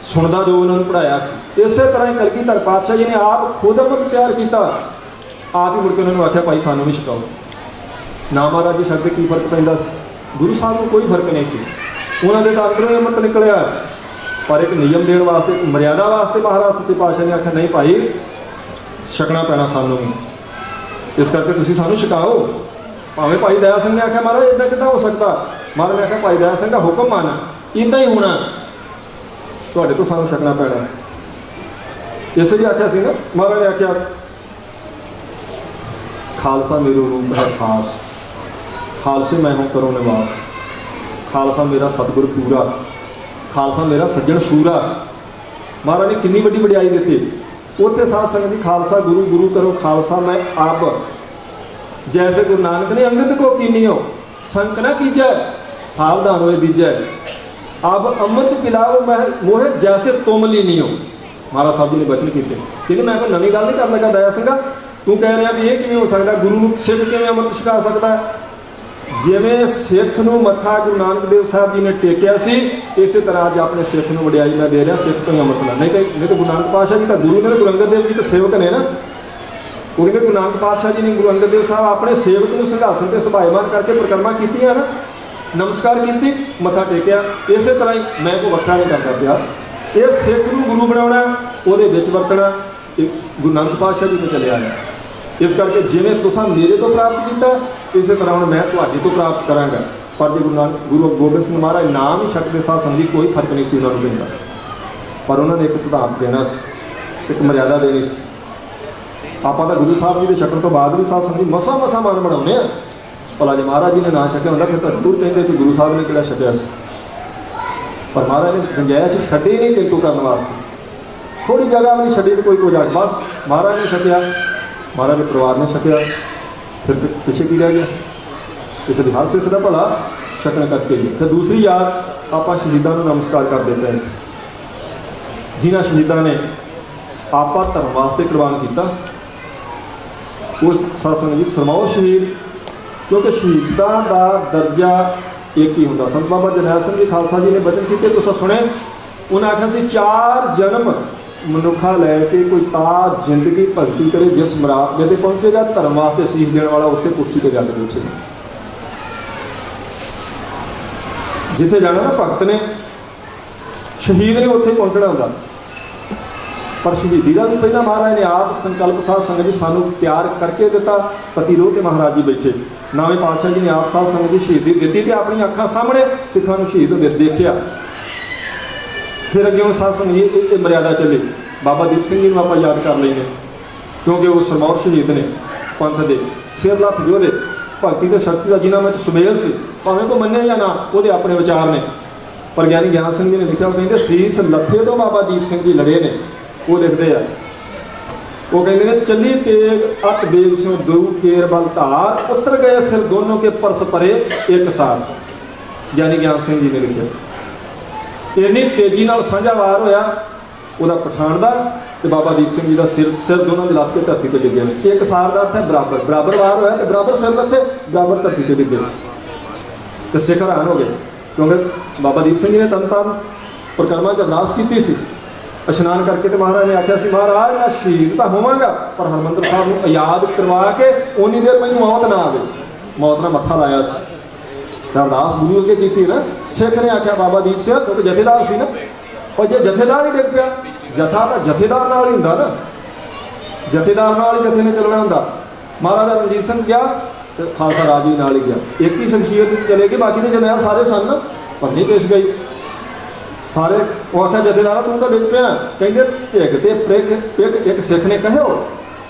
सुनता जो उन्होंने पढ़ाया सी। इस तरह ही कलगीधर पातशाह जी ने आप खुद अमृत तैयार किया, आप ही मुड़ के उन्होंने आख्या भाई सानूं भी छकाओ ना। महाराज जी छकदे की फर्क पैंदा सी, गुरु साहब को कोई फर्क नहीं सी, उन्होंने तो अंदरों ही अमृत निकलिया, पर एक नियम देने वास्ते, एक मर्यादा वास्ते महाराज सच्चे पातशाह ने आख्या नहीं भाई छकना पैना सानूं भी, इस करके तुसीं सानूं छकाओ। भावें भाई दया सिंह ने आख्या महाराज इदा किदां हो सकता, महाराज ने आख्या भाई दया सिंह का हुक्म मान, इदा ही होना, तुहाडे तो सानूं छकना पैना। इसलिए आख्या सी ना महाराज ने आख्या खालसा मेरो रूप है खास, खालसे मैं हूँ करो निवास, खालसा मेरा सतगुर पूरा, खालसा मेरा सज्जन सूरा। महाराज ने कितनी बड़ी वडियाई दी, उत्थे साध संगत जी खालसा गुरु, गुरु करो खालसा मैं अब, जैसे गुरु नानक ने अंगद को कीनियो संक न कीजै, सावधान होए दीजै, अब अमृत पिलाओ मैं मोहे जैसे तुम लीनियो। महाराज साहब जी ने वचन किए, कहते मैं कोई नवी गल नहीं कर लगा दया सिंह, तू कह रहा भी ये किवें हो सकता, गुरु नूं सिख किवें अमृत छका सकता है। जिवें सिख नूं मत्था गुरु नानक देव साहब जी ने टेकिया सी, इस तरह अज अपने सिख नूं वडियाई मैं दे रहा, सिख तो ही अमृत ला, नहीं तो गुरु नानक पातशाह जी तो गुरु ने, गुरु अंगद देव जी तो सेवक ने ना, वो कहते गुरु नानक पातशाह जी ने गुरु अंगद देव साहब अपने सेवक को संघासन से सभायमान करके परिक्रमा की ना, नमस्कार की, मत्था टेकिया। इस तरह ही मैं कोई वखरा नहीं करता पाया, ये सिख नूं गुरु बनाना, उहदे विच वरतना गुरु नानक पातशाह जी तो चले आया। इस करके जिवें तुसां मेरे तो प्राप्त किया, इस तरह हुण मैं तुहाडे तो प्राप्त करांगा। पर जो गुरु गोबिंद सिंह महाराज नाम ही छकदे साध संगत जी कोई फर्क नहीं सी उन्होंने पैंदा, पर उन्होंने एक सिद्धांत देना सी, एक मर्यादा देनी सी। आपां तां गुरु साहब जी के छकण तो बाद भी साध संगत जी मसा मसा मान बनाउने आ, भला जे महाराज जी ने ना छकिया हुंदा फिर तां जरूर कहंदे कि गुरु साहब ने किहड़ा छकिया सी, पर महाराज ने गुंजाइश छड्डी नहीं किंतु करने वास्ते, थोड़ी जगह भी नहीं छड्डी कोई को जाके बस महाराज ने छकिया, महाराज के परिवार ने छकिया, फिर पिछे की रह गया। इसलिए हर सिख का भला छकन करके ही। फिर दूसरी याद आप शहीदों को नमस्कार करते पे, जिन्होंने शहीदों ने आपा धर्म वास्ते कुर्बान किया, वो साध संगत जी सरमाओ शहीद, क्योंकि शहीदों का दर्जा एक ही होंगे। संत बाबा जरनैल सिंह जी खालसा जी ने वचन किए, तुसीं सुने, उन्हें आख्या सी 4 जन्म मनुखा लैके कोई ताज जिंदगी भगती करे, जिस मरातबे ते पहुँचेगा धर्म वास्ते सीस देने वाला उसे कुर्सी पर जाकर बैठेगा। जिथे जाना ना भगत ने शहीद ने उत्थे पहुंचना होंदा, पर शहीदी का भी पहला महाराज ने आप संकल्प साध संगत जी सानू तैयार करके दिता। पति रोह के महाराज जी बैठे, नावे पातशाह जी ने आप साध संगत जी शहीदी दी तो अपनी अखां सामने सिखां नूं शहीद होंदे देखिया। फिर अगे साध संगत जी मर्यादा चली, बाबा दीप सिंह जी को आप याद कर लेंगे क्योंकि वो सरमौर शहीद ने पंथ के सिर लथ योधे भगती के शक्ति का जिन्हों में सुमेल से भावें को मन्ने या ना वो अपने विचार ने। पर ज्ञानी ज्ञान सिंह जी ने लिखा, कहते सीस लथे तो बाबा दीप सिंह जी लड़े ने। वो लिखते हैं, वो कहते हैं चली तेग अत बेग से दो केर बल धार उतर गए सिर दोनों के परस परे एक साथ। ज्ञानी ज्ञान सिंह जी ने लिखा इन्नी तेजी नाल साझा वार होया वह पठान का तो बाबा दीप सिंह जी का सिर दोनों के लथ के धरती पर डिगे ने। एक सार का अर्थ है बराबर, बराबर वार होया तो बराबर सिर लथे बराबर धरती पर डिगे तो सिख हैरान हो गए क्योंकि बाबा दीप सिंह जी ने तन तारण परिक्रमा च अरदास की सी। इशनान करके तो महाराज ने आख्या सी, महाराज मैं शहीद तो होवांगा पर हरमंदर साहब को आयाद करवा के उन्नी देर मैनूं मौत ना आवे। मौत ना मत्था लाया सी अरदास गुरु अगे की ना। सिख ने आख्या बाबा दीप सिंह क्योंकि जथेदार सी ना, और जो जथेदार ही डिग पिया जथा तो जथेदार नाल ही हुंदा ना, जथेदार नाल ही जथे ने चलना हुंदा। महाराजा रणजीत सिंह गया तो खालसा राज भी नाल ही गया, एक ही शख्सियत चले गए, बाकी ने जरनैल सारे सन पर नहीं पेश गई सारे। वो आख्या जथेदारा तू तो डिग पिया, कहते झिगते प्रिख पिख एक सिख ने कहे हो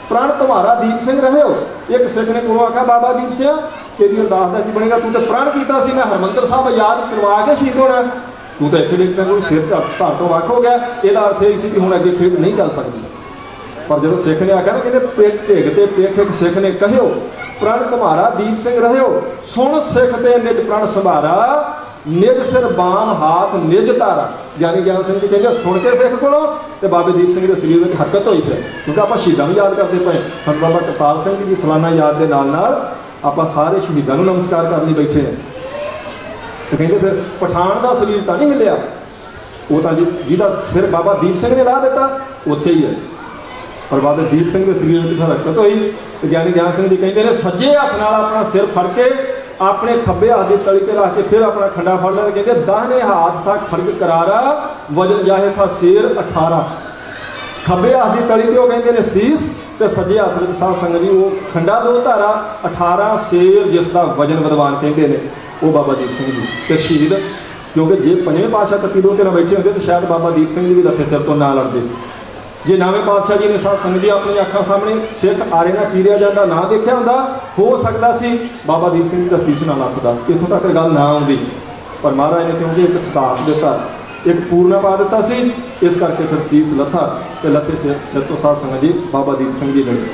प्राण तुम्हारा दीप सिंह रहे हो। एक सिख ने कोलों आख्या बाबा दीप सिंह तेरी अरदास का की बनेगा, तू तो प्रण किया सी मैं हरमंदर साहब याद करवा के शहीद होना, तू तो इतने डिग पिया कोई सिर धड़ तो वख हो गया। यह अर्थ यही सी कि हुण अगे खेड नहीं चल सकती। पर जो सिख ने आख्या ना कहते झिगते पिख एक सिख ने कहे हो प्रण तुम्हारा दीप सिंह रहे हो, सुन सिख ते निज प्रण संभारा निज सिर बान हाथ निज तारा। ज्ञानी ज्ञान सिंह जी कहते सुन के सिख को तो बाबे दीप सिंह के शरीर में हरकत हुई फिर, क्योंकि आप शहीदों भी याद करते पे संत बाबा करतार सिंह जी की सालाना याद के नाल आप सारे शहीदों को नमस्कार करने बैठे हैं। तो कहते फिर पठान का शरीर तो नहीं हिलिया, वो तो जिहदा सिर बाबा दीप सिंह ने ला दिता उत्थे ही है, पर बाबे दीप सिंह के शरीर में हरकत हुई। तो ज्ञानी ज्ञान सिंह जी कहते हैं सज्जे हथ नाल अपना सिर फड़ के अपने खब्बे हाथ की तली ते रख के फिर अपना खंडा फड़ लिया। कहते दाहिने हाथ था खड़ग करारा वजन जाहे था शेर 18। खब्बे हाथ की तली ते वो कहते हैं सीस तो सज्जे हाथ में साध संगत जी वो खंडा 2 धारा 18 शेर जिसका वजन विद्वान कहते हैं वो बाबा दीप सिंह जी तो शहीद। क्योंकि जे पंजवें पातशाह तत्ती दो तेरा बैठे होंगे तो शायद बाबा दीप सिंह जी भी लथे सिर तो ना लड़ते। जे नावे पातशाह जी ने साध संगत जी अपनी अखां सामने सिख आरे ना चीरिया जाता ना देखा होंदा हो सकता सी बाबा दीप सिंह जी का शीश ना लथदा, इत्थों तक गल ना आउंदी। पर महाराज ने क्योंकि एक सताप दिता एक पूर्णा पा दिता सी, इस करके फिर शीश लथा तो लथे सिर तो साध संगत जी बाबा दीप सिंह जी लड़े।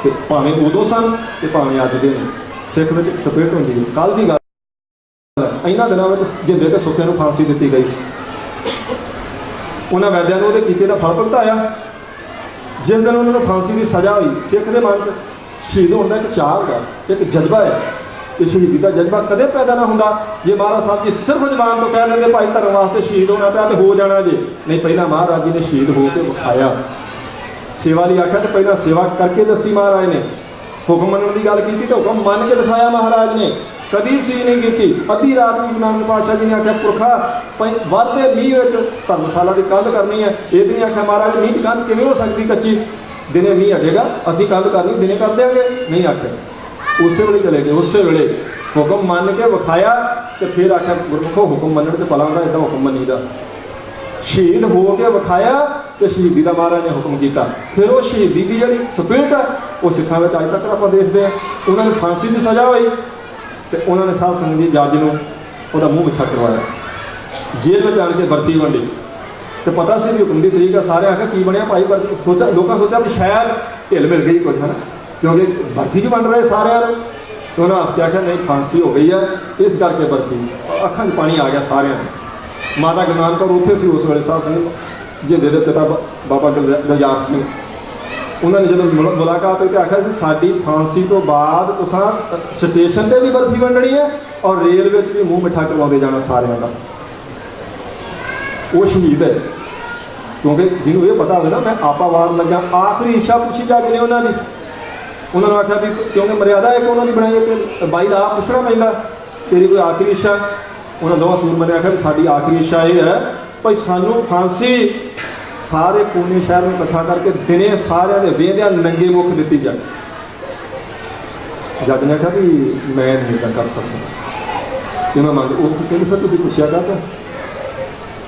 तो भावें उदों सन तो भावें अज दे सिख में एक सपेट होंदी है। कल की गल इन्हां दिनां विच जिंदे ते सुखे नूं फांसी दित्ती गई सी, उन्होंने वैद्या ने कीते का फल भुगताया। जिस दिन उन्होंने फांसी की सज़ा हुई सिख के मन शहीद होने का एक चाह होगा एक जज्बा है। ये शहीदी का जज्बा कदे पैदा ना होंदा जे महाराज साहब जी सिर्फ जबान तो कह देंगे भाई धर्म वास्ते शहीद होना पाया तो हो जाना जे नहीं। पहला महाराज जी ने शहीद होकर विखाया, सेवा लिए आख्या तो पहला सेवा करके दसी महाराज ने। हुक्म मनने की गल की तो हुक्म मन के दिखाया महाराज ने, कदी सी नहीं की। अद्धी रात भी गुरु नानक पातशाह जी ने आख्या पुरखा वरते मीह धर्मशाला की कंध करनी है, ये तो नहीं आख्या महाराज मीह की कंध किवें हो सकती कच्ची, दिने मीह हटेगा असीं कंध करनी दिने कर देंगे, नहीं आख्या। उस वेले चले गए, उस वेले हुक्म मन के विखाया तो फिर आख्या गुरमुखो हुक्म मनने तो भला होंदा इदा हुक्म मनी दा। शहीद हो के विखाया तो शहीदी का महाराज ने हुक्म किया। फिर वो शहीदी की जी स्पिरिट है वो सिखां विच अज तक आप देखते हैं। उन्होंने फांसी की सज़ा हुई तो उन्होंने साध संगत जी जज नूं उहदा मूँह मिठा करवाया, जेल में आण के बर्फी वंडी तो पता सी भी हुक्म की तरीक है। सारे आख्या की बनया भाई बर्फी, सोचा लोगों सोचा भी शायद ढिल मिल गई कुछ है ना, क्योंकि बर्फी जो बन रहे सारे तो उन्हें हस के आख्या नहीं फांसी हो गई है इस करके बर्फी। अखां 'च पानी आ गया सारे। माता गुरु नानक कौर उत्थे सी उस वेले साध संगत जिंदे दे पिता बाबा गुलजार सिंह, उन्होंने जो मुलाकात हुई तो आख्या सी साडी फांसी तो बाद तुसां स्टेशन पर भी बर्फी वंडनी है और रेल में भी मूँह मिठा करवाते जाना सारिਆਂ का। वो शहीद है क्योंकि जिन्होंने ये पता हो ना मैं आपा वार लग्या आखिरी इच्छा पूछी जाके ने उन्होंने उन्होंने आख्या भी क्योंकि मर्यादा एक उन्होंने बनाई है कि बाई ला पूछना पैंदा तेरी कोई आखिरी इच्छा उन्होंने दोवां सूरमे ने आख्या भी साडी आखिरी इच्छा ये है भाई सानू फांसी सारे पुणे शहर में इकट्ठा करके दिने सारे दे वेंदियां नंगे मुख दी जाए। जज ने आख्या भी मैं नहीं इदा कर सकता कि मैं मंग वो कहते फिर तुसीं पुछया काहतों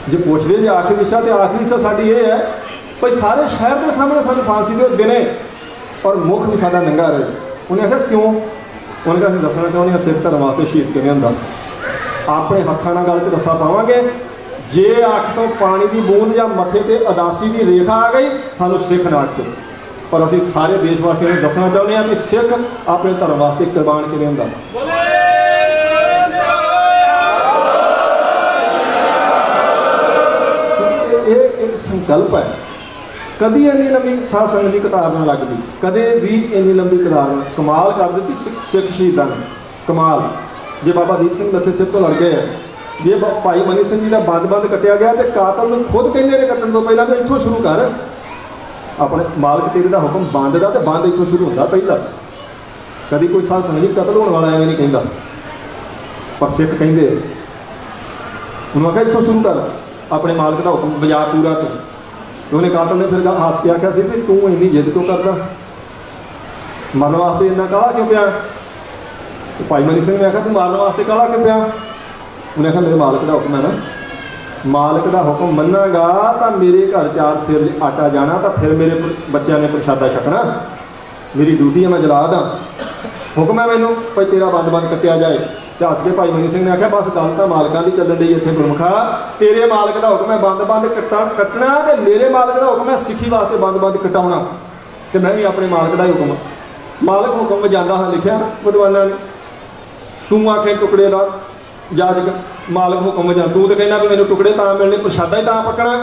जे पुछदे जे आखिरी इच्छा तो आखिरी इच्छा साडी ये है भाई सारे शहर के सामने सानू फांसी दो दिने और मुख भी साडा नंगा रहे। उन्हें आख्या क्यों? उन्हें कहा दसना चाहते हैं सिख धर्म वास्ते शहीद किवें हुंदा। अपने हत्थां नाल गल च रस्सा पावांगे जे अख तो पानी की बूंद या मथे ते अदासी की रेखा आ गई सानू सिख ना आखियो। पर असीं सारे देशवासियों को दसना चाहते हैं कि सिख अपने धर्म वास्ते कुर्बान किवें हुंदा। एक संकल्प है। कभी इन्नी लंबी साध संगत की कतार ना लगती, कदे भी इन्नी लंबी कतार ना। कमाल कर दी सिख शहीदां ने, कमाल। जे बाबा दीप सिंह नत्थे सिर तो लड़ गए है, जे भाई मनी सिंह जी का बंद कट्टिया गया तो कातल में खुद कहते हैं कट्टन तो पहला तो इत्थों शुरू कर, अपने मालक तेरे का हुक्म बंद का तो बंद इत्थों शुरू होता पहला। कभी कोई साध संगत जी कतल होने वाला एवं नहीं कहता, पर सिख कहते उन्होंने आख्या इत्थों शुरू कर अपने मालक का हुक्म बजा पूरा तो। उन्हें कातल ने फिर हस के आख्या सी भी तू इन्नी जिद क्यों करता, मरन वास्ते इन्ना काला क्यों पिया? भाई मनी सिंह ने आख्या तू मारन वास्ते काला क्यों पिया? उन्हें आख्या मेरे मालक का हुक्म है ना, मालक का हुक्म मनागा तो मेरे घर 4 सिर आटा जाना, तो फिर मेरे बच्चों ने प्रशादा छकना, मेरी ड्यूटी है मैं जला दा। हुक्म है मैनू भाई तेरा बंद कट्टिया जाए। तो हस के भाई मनी सिंह ने आख्या बस गल तो मालकों की चलन डी इतने गुरमुखा, तेरे मालक का हुक्म है बंद कट्टना, तो मेरे मालक का हुक्म है सिੱਖੀ वास्ते बंद कटाउना, तो मैं भी अपने मालक का ही हुक्म मालक हुक्म में जाता हाँ लिखा ना विद्वाना ने। तू आखे टुकड़े का जाजक मालक हुक्म में जा, तू तो कहना भी मैंने टुकड़े तो मिलने प्रशादा ही तो पकना।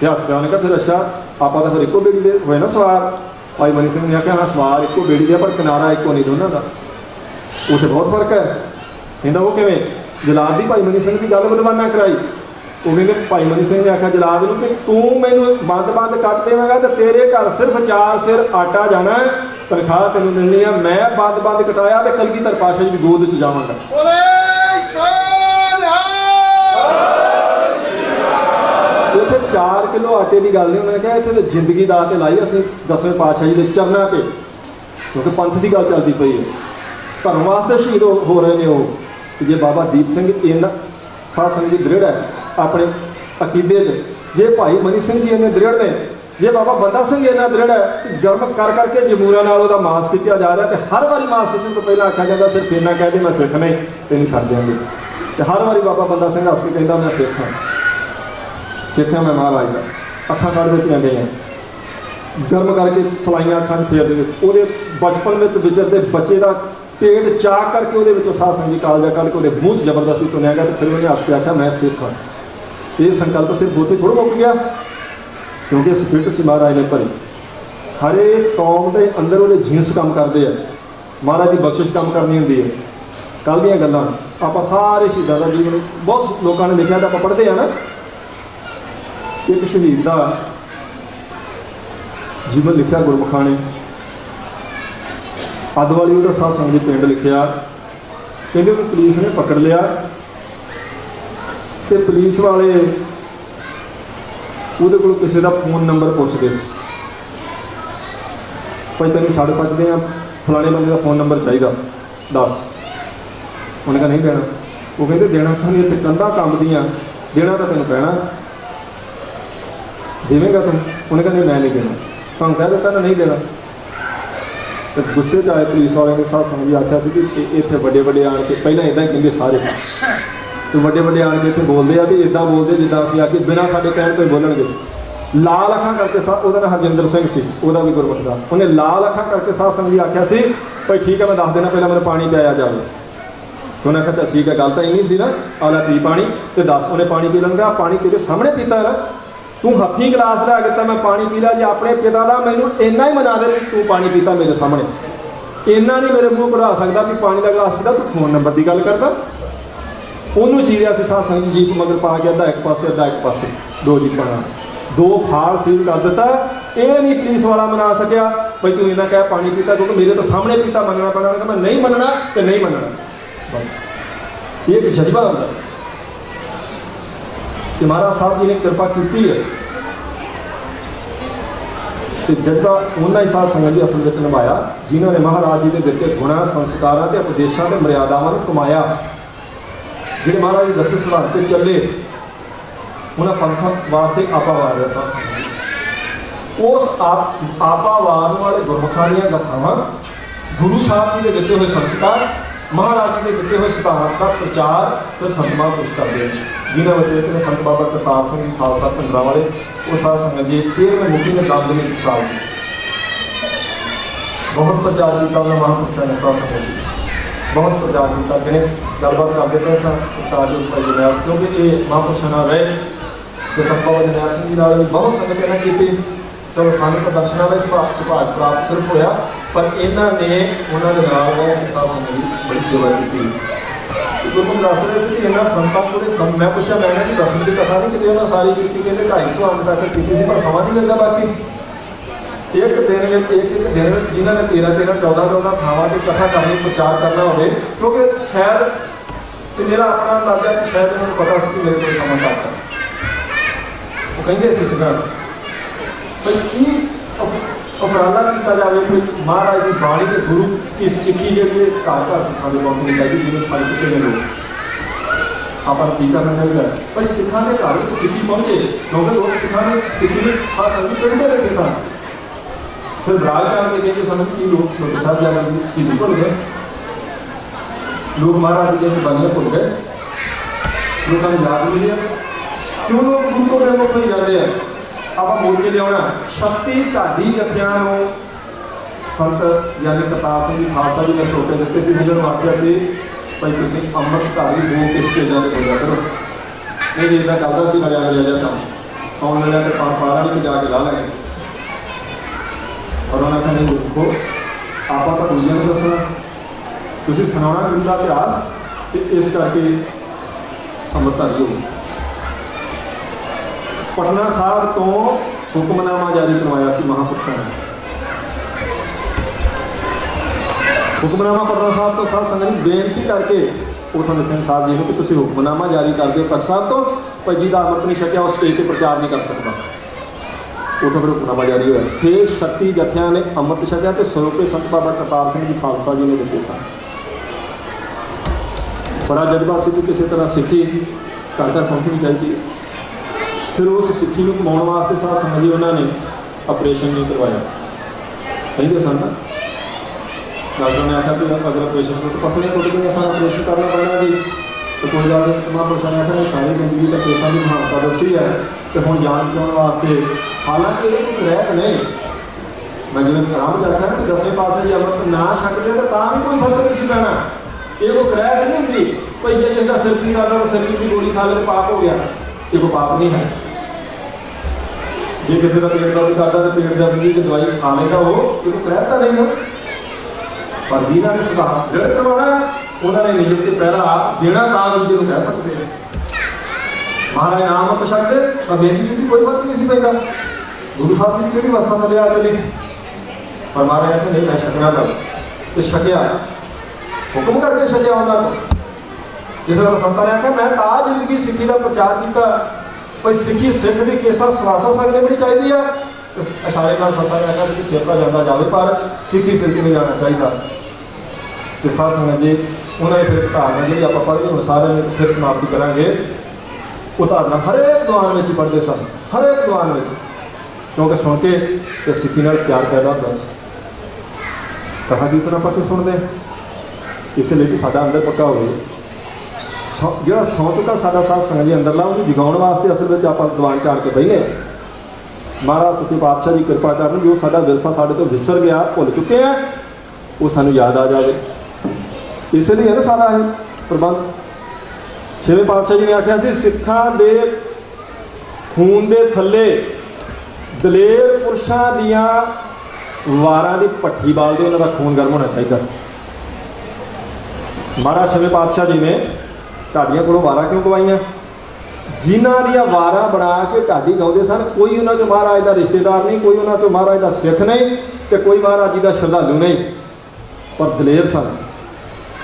हस के उन्हें कहा फिर अच्छा आप तो फिर एको बेड़ी दे होए ना सवार। भाई मनी सिंह ने आख्या हाँ सवार एको बेड़ी दे पर किनारा एको नहीं दोनों का, उत्थे बहुत फर्क है। कहता वो किवें? जलाद की भाई मनी सिंह की गल विद्वाना कराई। वो कहते भाई मनी सिंह ने आख्या जलाद नूं कि तू मैनू बंद कट देवेगा तो तेरे घर सिर्फ 4 सिर आटा जाना है, तनख्वाह तेन मिलनी है। मैं बंद कटाया तो कलगीधर पातशाह जी की गोद च जावांगा। इत्थे 4 किलो आटे की गल नहीं, उन्होंने कहा इत्थे तो जिंदगी दा ते लाई असीं 10वें पातशाह जी के चरणों ते, क्योंकि पंथ की गल चलती पई है, धर्म वास्ते शहीद हो रहे हैं वो। जे बाबा दीप सिंह इन्ना साध संगत जी दृढ़ है अपने अकीदे च, जे भाई मनी सिंह जी इन्ने दृढ़ ने, जे बाबा बंदा सिंह इन्ना दृढ़ है, गर्म कर करके जमूरा नाल उहदा मांस खिंचिया जा रहा है। तो हर बारी मांस खिंचण तो पहले आख्या जाता सिर्फ इन्ना कह दे मैं सिख नहीं तेन छड्ड देंगे, तो हर बारी बाबा बंदा सिंह हस के कहता मैं सिख हाँ, सिख हाँ मैं महाराज का। अखां कढ़ दित्तियां गईयां, गर्म करके सलाइयां अखां फेर दे, वो बचपन में विचरते बच्चे का पेट चाक करके वो साध संगत जी कालजा कढ़ के वो मूँह च जबरदस्ती तुनिया गया। तो फिर उन्हें हस के आख्या मैं सिख हाँ। ये संकल्प सिर्फ बोते थोड़ा मुक गया, क्योंकि स्पिरिट से महाराज ने भरी। हर एक कौम के अंदर वो जीनस काम करते हैं, महाराज की बख्शिश काम करनी होंगी है। कल दी गल्लां आप सारे शहीदों का जीवन बहुत लोगों ने लिखा, तो आप पढ़ते हैं ना, एक शहीद का जीवन लिखा गुरमुखा ने। अदवाली उहदा साध संगत जी पिंड लिखिया, कहते उन्हें पुलिस ने पकड़ लिया, तो पुलिस वाले ਉਹਦੇ ਕੋਲ ਕਿਸੇ ਦਾ फोन नंबर ਪੁੱਛਦੇ ਸੀ, ਭਾਈ ਤੈਨੂੰ ਛੱਡ ਸਕਦੇ ਆ फलाने बंदे का फोन नंबर चाहिए दस। उन्हें कहा नहीं देना, वो कहते देना क्यों नहीं, इतने कंधा कंबदियाँ देना तो तेन पैना, देवेगा तुम? उन्हें कहा नहीं मैं नहीं देना, तुम कह दिता ना नहीं देना। तो गुस्से च आए पुलिस वाले ने साध संगत जी आख्या कि इतने बड़े बड़े आन के पहले इदा ही कहते सारे, तो बड़े बड़े आन के इतने बोलते हैं तो इदा बोलते जिदा असीं आके बिना साडे कहण तो ही बोलणगे। लाल अखां करके ਉਹਦਾ नाम हरजिंदर सिंह सी, ਉਹਦਾ भी गुरमुख ਦਾ, उन्हें लाल अखां करके साध संगत जी आख्या सी भाई ठीक है मैं दस देना पहले मैंने पानी पियाया जाए। तो उन्हें आख्या ठीक है गल तो इन्नी सी ना, आला पी पानी तो दस। उन्हें पानी पी लंगा, पानी तेरे सामने पीता है ना, तू हथी गिलास लै के मैं पानी पी लिया, जे अपने पिता का मैनू इन्ना ही मना दे तू पानी पीता मेरे सामने, इन्ना नहीं मेरे मूँह बढ़ा सकता भी पानी का गिलास पीता, तू फोन नंबर की गल करता। उन्होंने चीरिया से साध संगत जी जीप मगर पा के अद्धा एक पासे अद्धा एक पासे, दो जीपां दो फाड़ सील कर दिता। ये नहीं पुलिस वाला मना सकिया भाई तू इन्ना कह पानी पीता, क्योंकि मेरे तो सामने पीता, मनना पैना। मैं नहीं मनना तो नहीं मनना बस। एक जज्बा होता है कि महाराज साहब जी ने कृपा की है, तो जज्बा उन्होंने ही साध संगत जी असल में निभाया जिन्होंने महाराज जी के दिते गुणा संस्कारों के उपदेशों के मर्यादावां को कमाया। जिहड़े महाराज जी दसे सिद्धांत पर चले उन्हें पंथक वास्ते आपा वार रहा साध संगत जी। उस आपा वार वाले गुरमुखां दीयां गथावां गुरु साहब जी के दिते हुए संस्कार महाराज जी के दिते हुए सिद्धांत का प्रचार फिर संत महापुरुष करते हैं, जिन्होंने बच्चे ने संत बाबा करतार सिंह जी खालसा पिंडरा वाले वो साध संगत जी 13वें मुखी ने दम नहीं साल की बहुत प्रचार किया उन्होंने महापुरुषों ने साध संगत जी बहुत प्रचार किया। जिन्हें गलबात करते पे सरकार जो भाई जरनैल क्योंकि ये महापुरुषों नाल रहे तो संत बाबा जरनैल सिंह जी नाल भी बहुत संगत इन्हें की। चलो सानू तो दर्शनों का सुभाग प्राप्त सिर्फ होया पर इन्होंने उन्होंने नाल रह के साध संगत जी बड़ी सेवा की। गुरु दस रहे थे कि इन्होंने संतां पूरे मैं पूछा मैंने कि दसवीं की कथा नहीं कि उन्होंने सारी की कहते 250 अंक तक की पर समा नहीं लगता। बाकी एक दिन में जिन्होंने 13-14 थावां की कथा करनी प्रचार करना हो क्योंकि शायद मेरा अपना अंदाजा कि शायद उन्होंने पता सी कि मेरे को समा घट है। वो कहते सी भाई की उपराला किया जाए कोई महाराज की बाणी के गुरु की सिक्खी जी घर घर सिखा के पहुँचनी चाहिए जिन्हें सारे कितने लोग आप की करना चाहिए भाई सिखा के घर में सिक्खी पहुँचे क्योंकि लोग सिखा ने सिक्खी में साथ संगत पढ़ते बैठे सन। फिर राग चाल के कहते सन कि लोग साहब जाने की शहीदी भुल गए, लोग महाराज जी की बानियां भुल गए, लोगों ने याद नहीं लिया क्यों लोग गुरु को बेमुख हो जाते हैं। आप मोड़ के लिया शक्ति ढाडी जथियां संत यानी करतार सिंह जी खालसा जी ने छोटे दिते थे जिन्होंने आख्या से भाई तुम अमृतधारी हो के स्टेजा पर बोलिया करो। नहीं इदा चलता सी लड़िया लिया काम आने वाले के पारा नहीं जाके ला लेंगे और उन्होंने कहा नहीं देखो आप तो दूसरे को दसना तुम सुना गुरु का इतिहास तो इस करके अमृतधारी हो। पटना साहब तो हुक्मनामा जारी करवाया सी महापुरुषों ने। हुक्मनामा पटना साहब तो साध संगत जी बेनती करके उठन सिंह साहब जी ने कि तुम हुक्मनामा जारी कर दो तख्त साहब तो भाई जिसका अमृत नहीं छकिया उस स्टेज पर प्रचार नहीं कर सकता। उठो फिर हुक्मनामा जारी हुआ फिर 36 जथियां ने अमृत छकिया तो 100 रुपये संत बाबा करतार सिंह जी खालसा जी ने दिते सन। बड़ा जज्बा से कि किसी तरह सिक्खी घर घर पहुँचनी चाहिए। फिर उस सिक्खी को कमाने वास्ते साध संगत जी उन्होंने ऑपरेशन नहीं करवाया। कहते सन डॉक्टर ने आखिया भी अगर ऑपरेशन को तो पसंद टुट गई असा ऑपरेशन करना पैना जी तो कोई गल नहीं। महापुरुषों ने आखिया सारी जिंदगी तो पेशा की महानता दसी है तो हम जान बचाने वास्ते हालांकि ये कोई ग्रह नहीं मैं जिवें राम च आख्या ना कि 10वें पातशाह जी अमृत ना छकते तो भी कोई फर्क नहीं पैना। ये कोई ग्रह नहीं होती भाई जे जिसका सिर पीड़ आता तो सिर पीड़ की गोली खा ले तो पाप हो गया, ये कोई पाप नहीं है। जे किसी का पेट दर्द करता तो पेट दर्द की दवाई खा लेगा वो ये कोई ग्रहता नहीं है। पर जिन्होंने सिद्धांत दृढ़ करवाना उन्होंने नियुक्ति पहला देना का दूजे को कह सकते हैं महाराज नाम आप छकते पर बेनती की कोई फर्क नहीं सी पैदा। गुरु साहब जी की अवस्था थले आ चली सी पर महाराज आखे नहीं मैं छकना कर तो छकिया हुक्म करके छकिया उन्होंने। जिस संतां ने आख्या मैं ताज जिंदगी सिक्खी का प्रचार किया भाई सिक्खी सिख की केसा सरासा सकने बड़ी चाहिए है। इशारे संतां ने आख्या कि सिर का जाता जाए पर सिक्खी सिर नहीं जाना चाहिए। तो साध संगत जी उन्होंने फिर धारणा जी आप पढ़ ली हम सारे ने फिर समाप्ति करांगे। वो धारणा हरेक दीवान में पढ़ते सन हरेक दीवान में क्योंकि सुन के तो सिक्खी नाल प्यार पैदा होता है। कथा कीर्तन आप क्यों सुनते इसलिए कि साडा अंदर पक्का हो जो सौ चुका साडा साध संगत जी अंदरला उन्हें जगाने वास्ते असल में आप दीवान चाड़ के बहने महाराज सच्चे पातशाह जी कृपा करन जो साडा विरसा साडे तो विसर गया भुल चुके हैं वो सानू याद आ जाए। इसलिए है ना सारा है प्रबंध। 6वें पातशाह जी ने आख्या सी सिखां दे खून दे थले दलेर पुरुषां दियां वारां दी भट्ठी बाल दे उन्हां दा खून गर्म होना चाहिए। महाराज 6वें पातशाह जी ने ढाडियां कोलों वारां क्यों गवाइयां जिन्हां दियां वारां बना के ढाडी गाउंदे सन कोई उन्हां चों महाराज दा रिश्तेदार नहीं कोई उन्हां चों महाराज दा सिख नहीं ते कोई महाराज जी दा श्रद्धालु नहीं पर दलेर सन।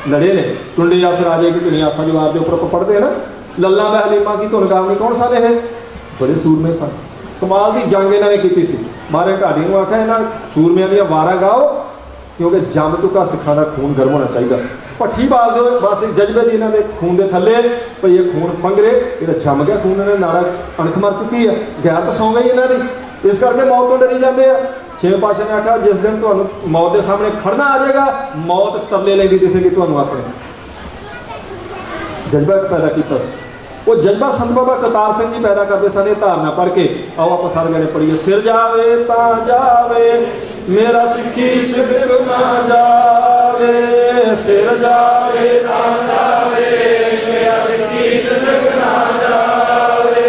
लड़े ने। टुंडे आस राजे की धुनी आसा दीवार के उपर पढ़ते हैं ना, लल्ला बहलीमा की धुन गावनी कौन सा रहे, बड़े सूरमे सन। कमाल की जंग इन्होंने की सी। महाराज ढाडी ने आख्या इन्होंने सूरमिया दी वारा गाओ क्योंकि जम चुका सिखा का खून गर्म होना चाहिए। भट्ठी बाल दो बस जज्बे की इन्होंने खून के थले भाई ये खून पंगरे, ये तो जम गया खून, इन्होंने नाड़ा अणख मर चुकी है, गैर तो सौ गई इन्हों की, इस करके मौत तो डरी जाते हैं। छेवें पातशाह ने आख्या जिस दिन तुहानू मौत के सामने खड़ना आ जाएगा, मौत तरले लेंदी दिसेगी तुहानू अपने। जज्बा पैदा किया, वो जज्बा संत बाबा करतार सिंह जी पैदा करते सन। ये धारणा पढ़ के आओ आप सारे जने पढ़िए। सिर जावे ता जावे मेरा सिक्खी सिदक ना जावे, सिर जावे ता जावे मेरा सिक्खी सिदक ना जावे,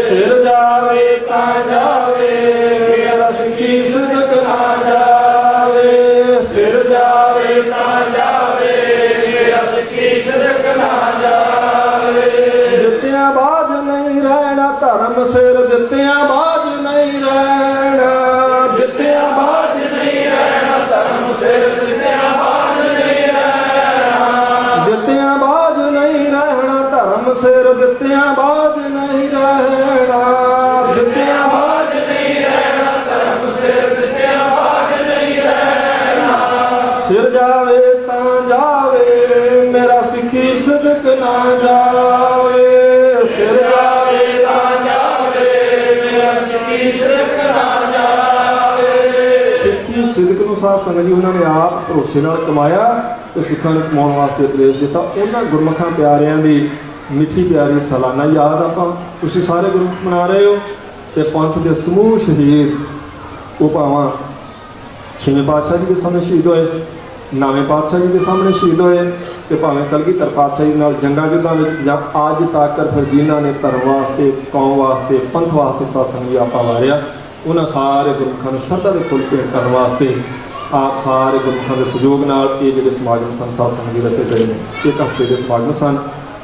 सिर जावे ता जावे मेरा सिक्खी सिदक ना जावे, सिर जावे ता जावे मेरा सिक्खी सिदक ना जावे। दित्तियां बाज नहीं रहना धर्म सिर, दित्तियां बाज नहीं रहना, दित्तियां बाज नहीं रहना धर्म सिर, दित्तियां बाज नहीं रहना, दित्तियां बाज नहीं रहना धर्म सिर, दित्तियां बाज नहीं रहना, दित्तियां बाज नहीं रहना धर्म सिर, दित्तियां बाज नहीं रहना। सिर जावे ता जावे मेरा सिक्खी सिदक ना जावे, सिर जावे ता जावे मेरा सिक्खी सिदक ना जावे। सिक्खी सिदक नूं साध संगत जी उन्होंने आप भरोसे नाल कमाया तो सिखां नूं कमाउण वास्ते उपदेश दिता। उन्होंने गुरमुखां प्यारियां दी मिठी प्यारी सालाना याद आपां तुसीं सारे गुरमुख मना रहे हो। तो पंथ के समूह शहीद वो भावां छेवें पातशाह जी के सामने शहीद होए, नवें पातशाह जी के सामने शहीद होए, तो भावें कलगीधर पातशाह जी नाल जंगां युद्धां विच जां अज तक फिर जिन्हां ने धर्म वास्ते कौम वास्ते पंथ वास्ते सत्संग जी आपा वारिया, उन्हां सारे गुरमुखां नूं श्रद्धा दे फुल भेंट करन वास्ते आप सारे गुरमुखां दे सहयोग नाल ये जिहड़े समागम सन सत्संग जी रचे गए हैं। एक हफ्ते के समागम सन।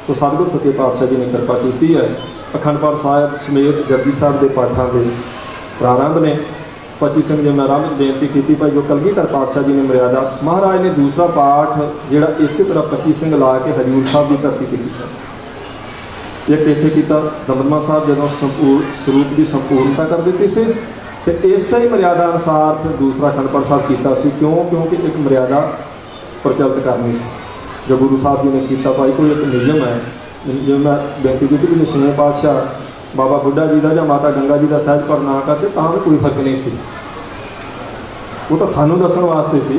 तो सतगुर सच्चे पातशाह जी ने कृपा की है। अखंड पाठ साहिब समेत जपजी साहिब के पाठां के प्रारंभ ने। पची सिंह जी मैं आरंभ बेनती की भाई जो कलगीधर पातशाह जी ने मर्यादा, महाराज ने दूसरा पाठ जोड़ा इस तरह पची सिंह ला के हजूर साहब की धरती पर किया। एक इत्थे किया दमदमा साहब जदों स्वरूप की संपूर्णता कर दी सी, तो इस ही मर्यादा अनुसार फिर दूसरा अखंड पाठ साहब किया सी। क्यों? क्योंकि एक मर्यादा प्रचलित करनी सी। जो गुरु साहब जी ने किया भाई कोई एक नियम है, जो मैं बेनती की कि छेवें पातशाह बाबा बुढ़ा जी का या माता गंगा जी का सहज पर ना करते तो भी कोई फर्क नहीं सी। वो तो सानू दसन वास्ते सी,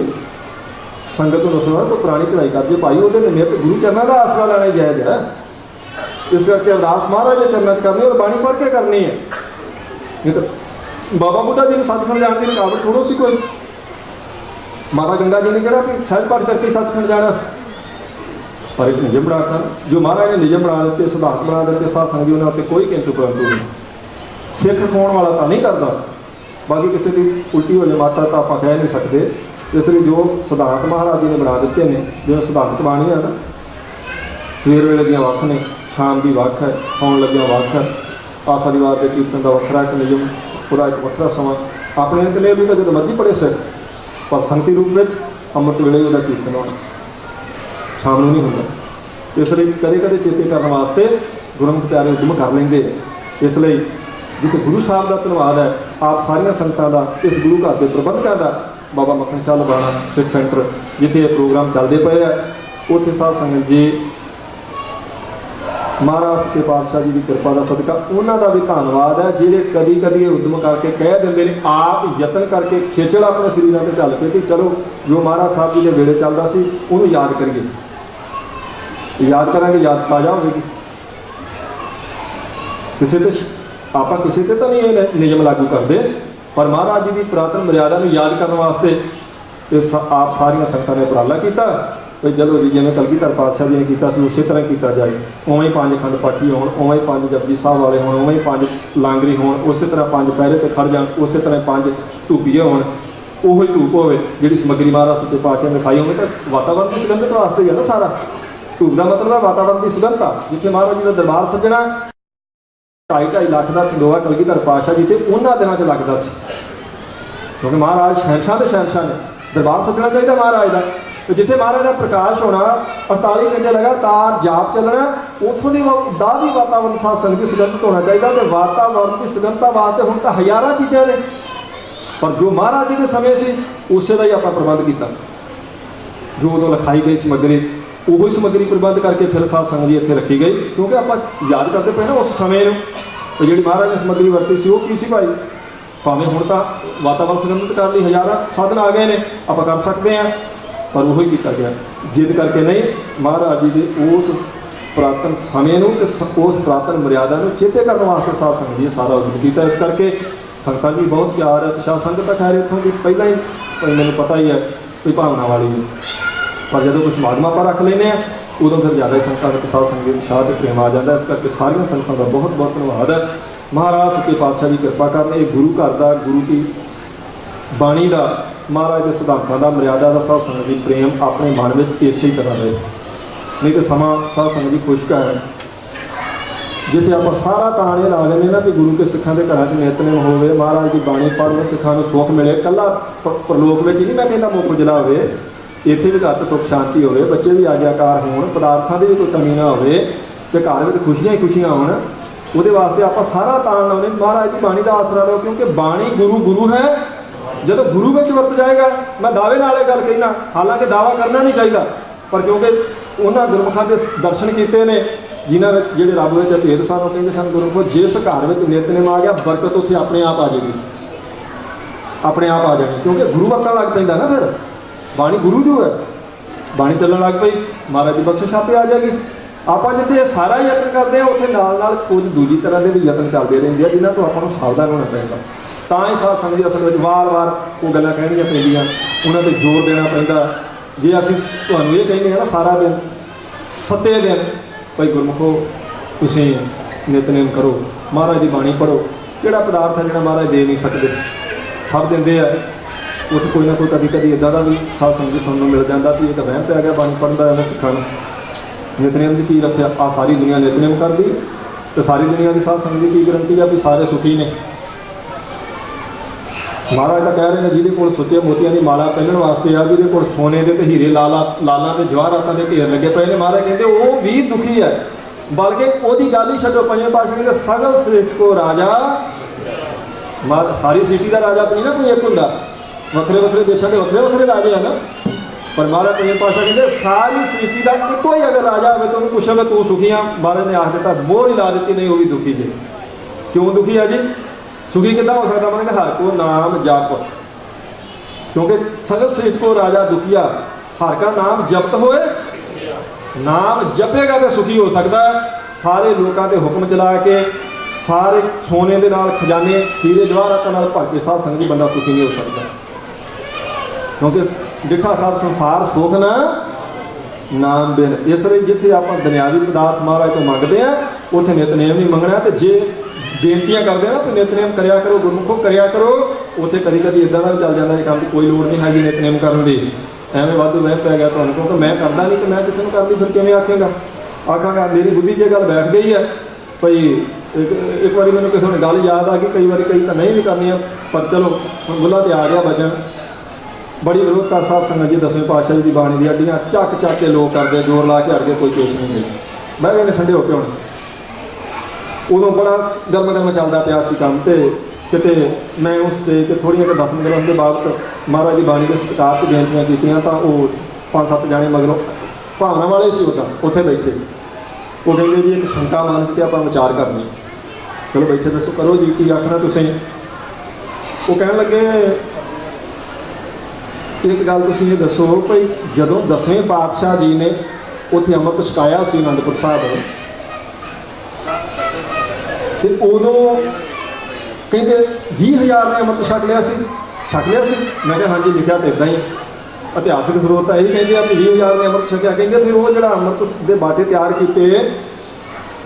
संगत को दसन वास्ते। कोई पुरानी चढ़ाई कर जो भाई वो निमित्त गुरु चरणों का आसरा लेना जायज़ है। इस करके अरदास महाराज के चरणों करनी और बाणी पढ़ के करनी है। नहीं तो बाबा बुढ़ा जी ने सचखंड जाने की रुकावट थोड़ो सी कोई। माता गंगा जी ने कहा कि सहज पाठ करके सचखंड जाना, पर एक नियम बनाता जो महाराज ने नियम बना देते, सिद्धांत बना देते, साध संगत जी उन्होंने कोई किंतु परंतु नहीं। सिख खाने वाला तो नहीं करता, बाकी किसी की उल्टी हो जाए माता तो आप कह नहीं सकते। इसलिए जो सिद्धांत महाराज जी ने बना देते हैं, जो सिद्धांत बाणी है ना, सवेर वेले दियाँ वक् ने, शाम की वक् है, सौन लग्या वक् है, आसा दीवार के कीर्तन का वखरा एक नियम, पूरा एक वखरा समा। अपने अंत ने भी तो जो मर्जी पढ़े सिख, पर संगति रूप में अमृत वेले ही उसका कीर्तन होना, शाम नहीं होता। इसलिए कदे कदे चेते करने वास्ते गुरमुख प्यारे उद्यम कर लेंगे। इसलिए जिते गुरु साहब का धन्यवाद है आप सारिया संगतां का, इस गुरु घर के प्रबंधकों का, बाबा मक्खन शाह लबाणा सिख सेंटर जिते प्रोग्राम चलते पे है, उत्थे साध संगत जी महाराज सच्चे पातशाह जी की कृपा का सदका उन्हों का भी धन्यवाद है, जिहड़े कदी कदी उद्यम करके कह देंगे ने, आप यतन करके खिचड़ अपने शरीरों से चल पे कि चलो जो महाराज साहब जी के वेले चलता सी उन्होंने याद करिए, याद करांगे, याद ताज़ा होगी। किसी ते आप किसी ते तो नहीं ये नियम लागू करते, पर महाराज जी की पुरातन मर्यादा में याद करने वास्ते इस आप सारिया संगतां ने उपराला किया। भाई चलो जी जिवें कलगीधर पातशाह जी ने किया उस तरह किया जाए, उवें 5 खंड पाठी होण, उवें 5 जपजी साहब वाले होण, उवें 5 लांगरी होण, उस तरह 5 पैरे ते खड़ जाण, उस तरह 5 धूपीए होण, उही धूप होवे जिहड़ी समग्री महाराज सच्चे पातशाह ने खाई होवे। तो वातावरण की सुगंधत वास्ते ही है ना सारा। धूप का मतलब है वातावरण की सुगंधता। जिथे महाराज जी का दरबार सजना 2.5 लाख का चंदोआ कलगीधर पातशाह जी तो उन्होंने दिनों च लगता सी, क्योंकि महाराज शहनशाह के शहनशाह ने दरबार सजना चाहिए महाराज का। ਤੇ ਜਿੱਥੇ ਮਹਾਰਾਜ ਦਾ ਪ੍ਰਕਾਸ਼ ਹੋਣਾ 48 ਘੰਟੇ ਲਗਾਤਾਰ ਜਾਪ ਚੱਲਣਾ, ਉੱਥੋਂ ਦਾ ਵੀ ਵਾਤਾਵਰਨ ਸਾਧ ਸੰਗਤ ਦੀ ਸੁਗੰਧਿਤ ਹੋਣਾ ਚਾਹੀਦਾ। ਤੇ ਵਾਤਾਵਰਨ ਦੀ ਸੁਗੰਧਤਾ ਵਾਸਤੇ ਹੁਣ ਤਾਂ ਹਜ਼ਾਰਾਂ ਚੀਜ਼ਾਂ ਨੇ, ਪਰ ਜੋ ਮਹਾਰਾਜ ਜੀ ਦੇ ਸਮੇਂ ਸੀ ਉਸੇ ਦਾ ਹੀ ਆਪਾਂ ਪ੍ਰਬੰਧ ਕੀਤਾ। ਜੋ ਉਦੋਂ ਲਿਖਾਈ ਗਈ ਸਮੱਗਰੀ ਉਹੀ ਸਮੱਗਰੀ ਪ੍ਰਬੰਧ ਕਰਕੇ ਫਿਰ ਸਾਧ ਸੰਗਤ ਜੀ ਇੱਥੇ ਰੱਖੀ ਗਈ, ਕਿਉਂਕਿ ਆਪਾਂ ਯਾਦ ਕਰਦੇ ਪਏ ਨਾ ਉਸ ਸਮੇਂ ਨੂੰ। ਤੇ ਜਿਹੜੀ ਮਹਾਰਾਜ ਨੇ ਸਮੱਗਰੀ ਵਰਤੀ ਸੀ ਉਹ ਕੀ ਸੀ ਭਾਈ? ਭਾਵੇਂ ਹੁਣ ਤਾਂ ਵਾਤਾਵਰਨ ਸੁਗੰਧਿਤ ਕਰਨ ਲਈ ਹਜ਼ਾਰਾਂ ਸਾਧਨ ਆ ਗਏ ਨੇ, ਆਪਾਂ ਕਰ ਸਕਦੇ ਹਾਂ, ਪਰ ਉਹੀ ਕੀਤਾ ਗਿਆ। ਜਿੱਦ ਕਰਕੇ ਨਹੀਂ, ਮਹਾਰਾਜ ਜੀ ਦੇ ਉਸ ਪੁਰਾਤਨ ਸਮੇਂ ਨੂੰ ਤੇ ਉਸ ਪੁਰਾਤਨ ਮਰਿਆਦਾ ਨੂੰ ਚੇਤੇ ਕਰਨ ਵਾਸਤੇ ਸਾਧ ਸੰਗਤ ਜੀ ਸਾਰਾ ਉਦਮ ਕੀਤਾ। ਇਸ ਕਰਕੇ ਸੰਗਤਾਂ ਜੀ ਬਹੁਤ ਪਿਆਰ ਹੈ। ਉਤਸ਼ਾਹ ਸੰਗਤ ਤਾਂ ਖੈਰ ਇੱਥੋਂ ਦੀ ਪਹਿਲਾਂ ਹੀ ਮੈਨੂੰ ਪਤਾ ਹੀ ਹੈ ਕੋਈ ਭਾਵਨਾ ਵਾਲੀ ਹੈ, ਪਰ ਜਦੋਂ ਕੋਈ ਸਮਾਗਮ ਆਪਾਂ ਰੱਖ ਲੈਂਦੇ ਹਾਂ ਉਦੋਂ ਫਿਰ ਜ਼ਿਆਦਾ ਹੀ ਸੰਗਤਾਂ ਵਿੱਚ ਸਾਧ ਸੰਗਤ ਦੀ ਉਤਸ਼ਾਹ ਤੇ ਪ੍ਰੇਮ ਆ ਜਾਂਦਾ। ਇਸ ਕਰਕੇ ਸਾਰੀਆਂ ਸੰਗਤਾਂ ਦਾ ਬਹੁਤ ਬਹੁਤ ਧੰਨਵਾਦ ਹੈ। ਮਹਾਰਾਜ ਸੱਚੇ ਪਾਤਸ਼ਾਹ ਦੀ ਕਿਰਪਾ ਕਰਨ, ਇਹ ਗੁਰੂ ਘਰ ਦਾ, ਗੁਰੂ ਦੀ ਬਾਣੀ ਦਾ, ਮਹਾਰਾਜ ਦੇ ਸਿਧਾਂਤਾਂ ਦਾ, ਮਰਿਆਦਾ ਦਾ ਸਾਧ ਸੰਗਤ ਦੀ ਪ੍ਰੇਮ ਆਪਣੇ ਮਨ ਵਿੱਚ ਇਸੇ ਤਰ੍ਹਾਂ ਰਹੇ। ਨਹੀਂ ਤਾਂ ਸਮਾਂ ਸਾਧ ਸੰਗਤ ਦੀ ਖੁਸ਼ਕਾ ਹੈ, ਜਿੱਥੇ ਆਪਾਂ ਸਾਰਾ ਤਾਣੇ ਲਾ ਦਿੰਦੇ ਨਾ ਕਿ ਗੁਰੂ ਕੇ ਸਿੱਖਾਂ ਦੇ ਘਰਾਂ 'ਚ ਨਿਤਨੇਮ ਹੋਵੇ, ਮਹਾਰਾਜ ਦੀ ਬਾਣੀ ਪੜ੍ਹਨ, ਸਿੱਖਾਂ ਨੂੰ ਸੁੱਖ ਮਿਲੇ। ਇਕੱਲਾ ਪ੍ਰਲੋਕ ਵਿੱਚ ਹੀ ਨਹੀਂ ਮੈਂ ਕਹਿੰਦਾ ਮੁੱਖ ਉਜਲਾ ਹੋਵੇ, ਇੱਥੇ ਵੀ ਘਰ 'ਚ ਸੁੱਖ ਸ਼ਾਂਤੀ ਹੋਵੇ, ਬੱਚੇ ਵੀ ਆਗਿਆਕਾਰ ਹੋਣ, ਪਦਾਰਥਾਂ ਦੀ ਵੀ ਕੋਈ ਕਮੀ ਨਾ ਹੋਵੇ, ਤੇ ਘਰ ਵਿੱਚ ਖੁਸ਼ੀਆਂ ਹੀ ਖੁਸ਼ੀਆਂ ਹੋਣ। ਉਹਦੇ ਵਾਸਤੇ ਆਪਾਂ ਸਾਰਾ ਤਾਣ ਲਾਉਂਦੇ ਮਹਾਰਾਜ ਦੀ ਬਾਣੀ ਦਾ ਆਸਰਾ ਲਓ, ਕਿਉਂਕਿ ਬਾਣੀ ਗੁਰੂ ਹੈ। ਜਦੋਂ ਗੁਰੂ ਵਿੱਚ ਵਰਤ ਜਾਏਗਾ, ਮੈਂ ਦਾਅਵੇ ਨਾਲ ਇਹ ਗੱਲ ਕਹਿਣਾ, ਹਾਲਾਂਕਿ ਦਾਅਵਾ ਕਰਨਾ ਨਹੀਂ ਚਾਹੀਦਾ, ਪਰ ਕਿਉਂਕਿ ਉਹਨਾਂ ਗੁਰਮੁਖਾਂ ਦੇ ਦਰਸ਼ਨ ਕੀਤੇ ਨੇ ਜਿਨ੍ਹਾਂ ਵਿੱਚ ਜਿਹੜੇ ਰੱਬ ਵਿੱਚ ਭੇਦ ਸਨ। ਉਹ ਕਹਿੰਦੇ ਸਨ ਗੁਰਮੁਖੋ, ਜਿਸ ਘਰ ਵਿੱਚ ਨਿਤਨੇਮ ਆ ਗਿਆ, ਬਰਕਤ ਉੱਥੇ ਆਪਣੇ ਆਪ ਆ ਜਾਏਗੀ, ਆਪਣੇ ਆਪ ਆ ਜਾਣੀ, ਕਿਉਂਕਿ ਗੁਰੂ ਵਰਤਣ ਲੱਗ ਪੈਂਦਾ ਨਾ। ਫਿਰ ਬਾਣੀ ਗੁਰੂ ਜੋ ਹੈ, ਬਾਣੀ ਚੱਲਣ ਲੱਗ ਪਈ, ਮਹਾਰਾਜ ਦੀ ਬਖਸ਼ਿਸ਼ ਆਪੇ ਆ ਜਾਏਗੀ। ਆਪਾਂ ਜਿੱਥੇ ਸਾਰਾ ਯਤਨ ਕਰਦੇ ਹਾਂ, ਉੱਥੇ ਨਾਲ ਨਾਲ ਕੁਝ ਦੂਜੀ ਤਰ੍ਹਾਂ ਦੇ ਵੀ ਯਤਨ ਚੱਲਦੇ ਰਹਿੰਦੇ ਆ, ਜਿਨ੍ਹਾਂ ਤੋਂ ਆਪਾਂ ਨੂੰ ਸਾਵਧਾਨ ਹੋਣਾ ਪੈਂਦਾ। ਤਾਂ ਹੀ ਸਾਧ ਸੰਗਤ ਦੀ ਅਸਲ ਵਿੱਚ ਵਾਰ-ਵਾਰ ਉਹ ਗੱਲਾਂ ਕਹਿਣੀਆਂ ਪੈਂਦੀਆਂ, ਉਹਨਾਂ 'ਤੇ ਜ਼ੋਰ ਦੇਣਾ ਪੈਂਦਾ। ਜੇ ਅਸੀਂ ਤੁਹਾਨੂੰ ਇਹ ਕਹਿੰਦੇ ਹਾਂ ਨਾ ਸਾਰਾ ਦਿਨ, ਸੱਤੇ ਦਿਨ, ਭਾਈ ਗੁਰਮੁਖੋ ਤੁਸੀਂ ਨਿਤਨੇਮ ਕਰੋ, ਮਹਾਰਾਜ ਦੀ ਬਾਣੀ ਪੜ੍ਹੋ, ਕਿਹੜਾ ਪਦਾਰਥ ਹੈ ਜਿਹੜਾ ਮਹਾਰਾਜ ਦੇ ਨਹੀਂ ਸਕਦੇ? ਸਭ ਦਿੰਦੇ ਆ। ਉੱਥੇ ਕੋਈ ਨਾ ਕੋਈ ਕਦੀ ਇੱਦਾਂ ਦਾ ਵੀ ਸਾਧ ਸੰਗਤ ਸੁਣਨ ਨੂੰ ਮਿਲ ਜਾਂਦਾ ਵੀ ਇਹ ਤਾਂ ਵਹਿਮ ਪੈ ਗਿਆ ਬਾਣੀ ਪੜ੍ਹਨ ਦਾ, ਐਵੇਂ ਸਿੱਖਾਂ ਨੂੰ ਨਿਤਨੇਮ 'ਚ ਕੀ ਰੱਖਿਆ? ਆ ਸਾਰੀ ਦੁਨੀਆ ਨਿਤਨੇਮ ਕਰਦੀ, ਤੇ ਸਾਰੀ ਦੁਨੀਆ ਦੀ ਸਾਧ ਸੰਗਤ ਦੀ ਕੀ ਗਰੰਟੀ ਆ ਵੀ ਸਾਰੇ ਸੁਖੀ ਨੇ? ਮਹਾਰਾਜ ਤਾਂ ਕਹਿ ਰਹੇ ਨੇ, ਜਿਹਦੇ ਕੋਲ ਸੁੱਚੇ ਮੋਤੀਆਂ ਦੀ ਮਾਲਾ ਪਹਿਨਣ ਵਾਸਤੇ ਆ, ਜਿਹਦੇ ਕੋਲ ਸੋਨੇ ਦੇ ਤੇ ਹੀਰੇ ਲਾਲਾਂ ਤੇ ਜਵਾਹਰਾਤਾਂ ਦੇ ਢੇਰ ਲੱਗੇ ਪਏ ਨੇ, ਮਹਾਰਾਜ ਕਹਿੰਦੇ ਉਹ ਵੀ ਦੁਖੀ ਹੈ। ਬਲਕਿ ਉਹਦੀ ਗੱਲ ਹੀ ਛੱਡੋ, ਪੰਜਵੇਂ ਪਾਤਸ਼ਾਹ ਕਹਿੰਦੇ ਸਗਲ ਸ੍ਰਿਸ਼ਟ ਕੋ ਰਾਜਾ, ਸਾਰੀ ਸ੍ਰਿਸ਼ਟੀ ਦਾ ਰਾਜਾ ਤਾਂ ਨਹੀਂ ਨਾ ਕੋਈ ਇੱਕ ਹੁੰਦਾ, ਵੱਖਰੇ ਵੱਖਰੇ ਦੇਸ਼ਾਂ ਦੇ ਵੱਖਰੇ ਵੱਖਰੇ ਰਾਜੇ ਹਨ, ਪਰ ਮਹਾਰਾਜ ਪੰਜਵੇਂ ਪਾਤਸ਼ਾਹ ਕਹਿੰਦੇ ਸਾਰੀ ਸ੍ਰਿਸ਼ਟੀ ਦਾ ਇੱਕੋ ਹੀ ਅਗਰ ਰਾਜਾ ਹੋਵੇ ਤਾਂ ਉਹਨੂੰ ਪੁੱਛੋਗੇ ਤੂੰ ਸੁਖੀ ਆ? ਮਹਾਰਾਜ ਨੇ ਆਖ ਦਿੱਤਾ, ਮੋਹਰ ਹੀ ਲਾ ਦਿੱਤੀ, ਨਹੀਂ ਉਹ ਵੀ ਦੁਖੀ ਜੇ। ਕਿਉਂ ਦੁਖੀ ਆ ਜੀ? ਸੁਖੀ ਕਿੱਦਾਂ ਹੋ ਸਕਦਾ? ਮੈਂ ਕਹਿੰਦਾ ਹਰ ਕੋ ਨਾਮ ਜਪ, ਕਿਉਂਕਿ ਸਗਲ ਸ੍ਰਿਸ਼ਟ ਕੋ ਰਾਜਾ ਦੁਖੀਆ, ਹਰ ਕਾ ਨਾਮ ਜਪਤ ਹੋਏ, ਨਾਮ ਜਪੇਗਾ ਤੇ ਸੁਖੀ ਹੋ ਸਕਦਾ। ਸਾਰੇ ਲੋਕਾਂ ਦੇ ਹੁਕਮ ਚਲਾ ਕੇ, ਸਾਰੇ ਸੋਨੇ ਦੇ ਨਾਲ ਖਜ਼ਾਨੇ ਹੀਰੇ ਜਵਾਹਰਾਤਾਂ ਨਾਲ ਭਰ ਕੇ ਸਾਧ ਸੰਗਤ ਦੀ ਬੰਦਾ ਸੁਖੀ ਨਹੀਂ ਹੋ ਸਕਦਾ, ਕਿਉਂਕਿ ਡਿੱਠਾ ਸਭ ਸੰਸਾਰ ਸੁਖ ਨਾ ਨਾਮ ਬਿਨ। ਇਸ ਲਈ ਜਿੱਥੇ ਆਪਾਂ ਦੁਨਿਆਵੀ ਪਦਾਰਥ ਮਹਾਰਾਜ ਤੋਂ ਮੰਗਦੇ ਆ, ਉੱਥੇ ਨਿਤਨੇਮ ਹੀ ਮੰਗਣਾ। ਤੇ ਜੇ ਬੇਨਤੀਆਂ ਕਰਦੇ ਆ ਨਾ ਵੀ ਨਿਤਨੇਮ ਕਰਿਆ ਕਰੋ, ਗੁਰਮੁਖੋ ਕਰਿਆ ਕਰੋ, ਉੱਥੇ ਕਦੀ ਕਦੀ ਇੱਦਾਂ ਦਾ ਵੀ ਚੱਲ ਜਾਂਦਾ, ਇਹ ਕੰਮ ਦੀ ਕੋਈ ਲੋੜ ਨਹੀਂ ਹੈਗੀ ਨਿਤਨੇਮ ਕਰਨ ਦੀ, ਐਵੇਂ ਵਾਧੂ ਵਹਿਮ ਪੈ ਗਿਆ ਤੁਹਾਨੂੰ, ਕਿਉਂਕਿ ਮੈਂ ਕਰਦਾ ਨਹੀਂ ਤੇ ਮੈਂ ਕਿਸੇ ਨੂੰ ਕਰਨੀ, ਫਿਰ ਕਿਵੇਂ ਆਖੇਗਾ? ਆਖਾਂਗਾ ਮੇਰੀ ਬੁੱਧੀ 'ਚ ਇਹ ਗੱਲ ਬੈਠ ਗਈ ਹੈ ਭਈ। ਇੱਕ ਵਾਰੀ ਮੈਨੂੰ ਕਿਸੇ ਨੇ ਗੱਲ ਯਾਦ ਆ ਗਈ, ਕਈ ਵਾਰੀ ਕਈ ਤਾਂ ਨਹੀਂ ਵੀ ਕਰਨੀਆਂ, ਪਰ ਚਲੋ ਹੁਣ ਬੁੱਲਾ ਤੇ ਆ ਗਿਆ ਬਚਨ। ਬੜੀ ਵਿਰੋਧਤਾ ਸਾਧ ਸੰਗਤ ਜੀ ਦਸਵੇਂ ਪਾਤਸ਼ਾਹ ਜੀ ਦੀ ਬਾਣੀ ਦੀ ਅੱਡੀਆਂ ਚੱਕ ਕੇ ਲੋਕ ਕਰਦੇ, ਜ਼ੋਰ ਲਾ ਕੇ ਹਟ ਕੇ ਕੋਈ ਕੇਸ ਨਹੀਂ ਮਿਲੀ। ਮੈਂ ਕਹਿੰਦਾ ਠੰਡੇ ਹੋ ਕੇ ਹੁਣ, ਉਦੋਂ ਬੜਾ ਗਰਮ ਚੱਲਦਾ ਪਿਆ ਸੀ ਕੰਮ, ਤੇ ਕਿਤੇ ਮੈਂ ਉਸ ਸਟੇਜ 'ਤੇ ਥੋੜ੍ਹੀਆਂ ਕਿ 10 ਮਿੰਟ ਦੇ ਬਾਅਦ ਮਹਾਰਾਜ ਦੀ ਬਾਣੀ ਦੇ ਸਤਿਕਾਰ 'ਚ ਬੇਨਤੀਆਂ ਕੀਤੀਆਂ, ਤਾਂ ਉਹ 5-7 ਜਾਣੇ ਮਗਰੋਂ ਭਾਵਨਾ ਵਾਲੇ ਸੀ ਉੱਦਾਂ ਉੱਥੇ ਬੈਠੇ, ਉਹ ਕਹਿੰਦੇ ਜੀ ਇੱਕ ਸ਼ੰਕਾ ਮਨ 'ਚ ਤੇ ਆਪਾਂ ਵਿਚਾਰ ਕਰਨੀ। ਚਲੋ ਬੈਠੇ, ਦੱਸੋ ਕਰੋ ਜੀ, ਕੀ ਆਖਣਾ ਤੁਸੀਂ? ਉਹ ਕਹਿਣ ਲੱਗੇ ਇੱਕ ਗੱਲ ਤੁਸੀਂ ਇਹ ਦੱਸੋ ਭਈ, ਜਦੋਂ ਦਸਵੇਂ ਪਾਤਸ਼ਾਹ ਜੀ ਨੇ ਉੱਥੇ ਅੰਮ੍ਰਿਤ ਛਕਾਇਆ ਸੀ ਅਨੰਦਪੁਰ ਸਾਹਿਬ, ਤੇ ਉਦੋਂ ਕਹਿੰਦੇ 20,000 ਨੇ ਅੰਮ੍ਰਿਤ ਛਕ ਲਿਆ ਸੀ। ਮੈਂ ਕਿਹਾ ਹਾਂਜੀ, ਲਿਖਿਆ ਤਾਂ ਇੱਦਾਂ ਹੀ, ਇਤਿਹਾਸਕ ਸਰੋਤ ਤਾਂ ਇਹੀ ਕਹਿੰਦੇ ਆ ਕਿ 20,000 ਨੇ ਅੰਮ੍ਰਿਤ ਛਕਿਆ। ਕਹਿੰਦੇ ਫਿਰ ਉਹ ਜਿਹੜਾ ਅੰਮ੍ਰਿਤ ਦੇ ਬਾਟੇ ਤਿਆਰ ਕੀਤੇ,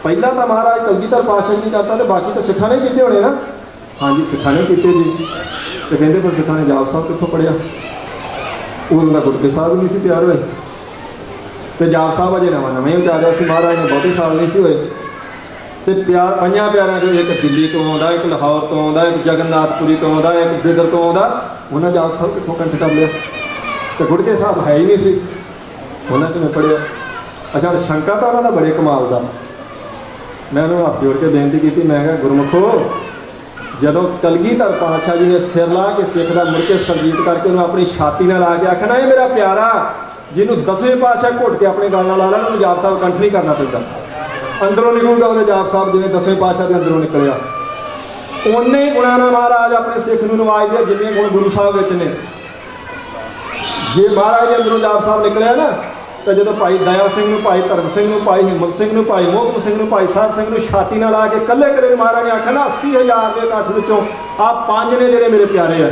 ਪਹਿਲਾਂ ਤਾਂ ਮਹਾਰਾਜ ਕਲਗੀਧਰ ਪਾਤਸ਼ਾਹ ਜੀ ਕਰਤਾ, ਤੇ ਬਾਕੀ ਤਾਂ ਸਿੱਖਾਂ ਨੇ ਕੀਤੇ ਹੋਣੇ ਨਾ? ਹਾਂਜੀ, ਸਿੱਖਾਂ ਨੇ ਕੀਤੇ ਜੀ। ਤੇ ਕਹਿੰਦੇ ਫਿਰ ਸਿੱਖਾਂ ਨੇ ਜਾਪ ਸਾਹਿਬ ਕਿੱਥੋਂ ਪੜ੍ਹਿਆ? ਉਦੋਂ ਦਾ ਗੁਟਕੇ ਸਾਹਿਬ ਨਹੀਂ ਸੀ ਤਿਆਰ ਹੋਏ, ਤੇ ਜਾਪ ਸਾਹਿਬ ਅਜੇ ਨਵਾਂ ਹੀ ਉਚਾਰਿਆ ਸੀ, ਮਹਾਰਾਜ ਨੇ ਬਹੁਤੇ ਸਾਲ ਨਹੀਂ ਸੀ ਹੋਏ। ਤੇ ਪੰਜਾਂ ਪਿਆਰਿਆਂ 'ਚੋਂ ਇੱਕ ਦਿੱਲੀ ਤੋਂ ਆਉਂਦਾ, ਇੱਕ ਲਾਹੌਰ ਤੋਂ ਆਉਂਦਾ, ਇੱਕ ਜਗਨਨਾਥਪੁਰੀ ਤੋਂ ਆਉਂਦਾ, ਇੱਕ ਬਿਦਰ ਤੋਂ ਆਉਂਦਾ, ਉਹਨਾਂ ਜਾਪ ਸਾਹਿਬ ਕਿੱਥੋਂ ਕੰਠ ਕਰ ਲਿਆ? तो गुड़के साहब है ही नहीं सी उन्होंने तो मैं पढ़िया। अच्छा शंका तो उन्होंने बड़े कमाल का, मैं उन्होंने हाथ जोड़ के बेनती की, मैं कहा गुरमुखो जदों कलगीधर पातशाह जी ने सिर ला के सिख का मुड़ के सरजीत करके उन्होंने अपनी छाती में ला के आखना ये मेरा प्यारा जिन्होंने 10वें पातशाह घुट के अपने गल ला ला जाप साहब कंठ नहीं करना पैदा, अंदरों निकलूगा वो जाप साहब जिवें 10वें पातशाह के अंदरों निकलिया उन्ने गुणा ना महाराज अपने सिख नूं नवाज दिया जिन्ने गुण गुरु साहब विच ने। जे महाराज के अंदरों जाप साहब निकलिया ना तो जो भाई दया सिंह नूं, भाई धर्म सिंह नूं, भाई हिम्मत सिंह नूं, भाई मोहकम सिंह नूं, भाई साहब सिंह नूं छाती नाल ला के कल्ले कले महाराज ने आखिया ना 80,000 के इकट्ठ विचों आ 5 ने जिहड़े मेरे प्यारे है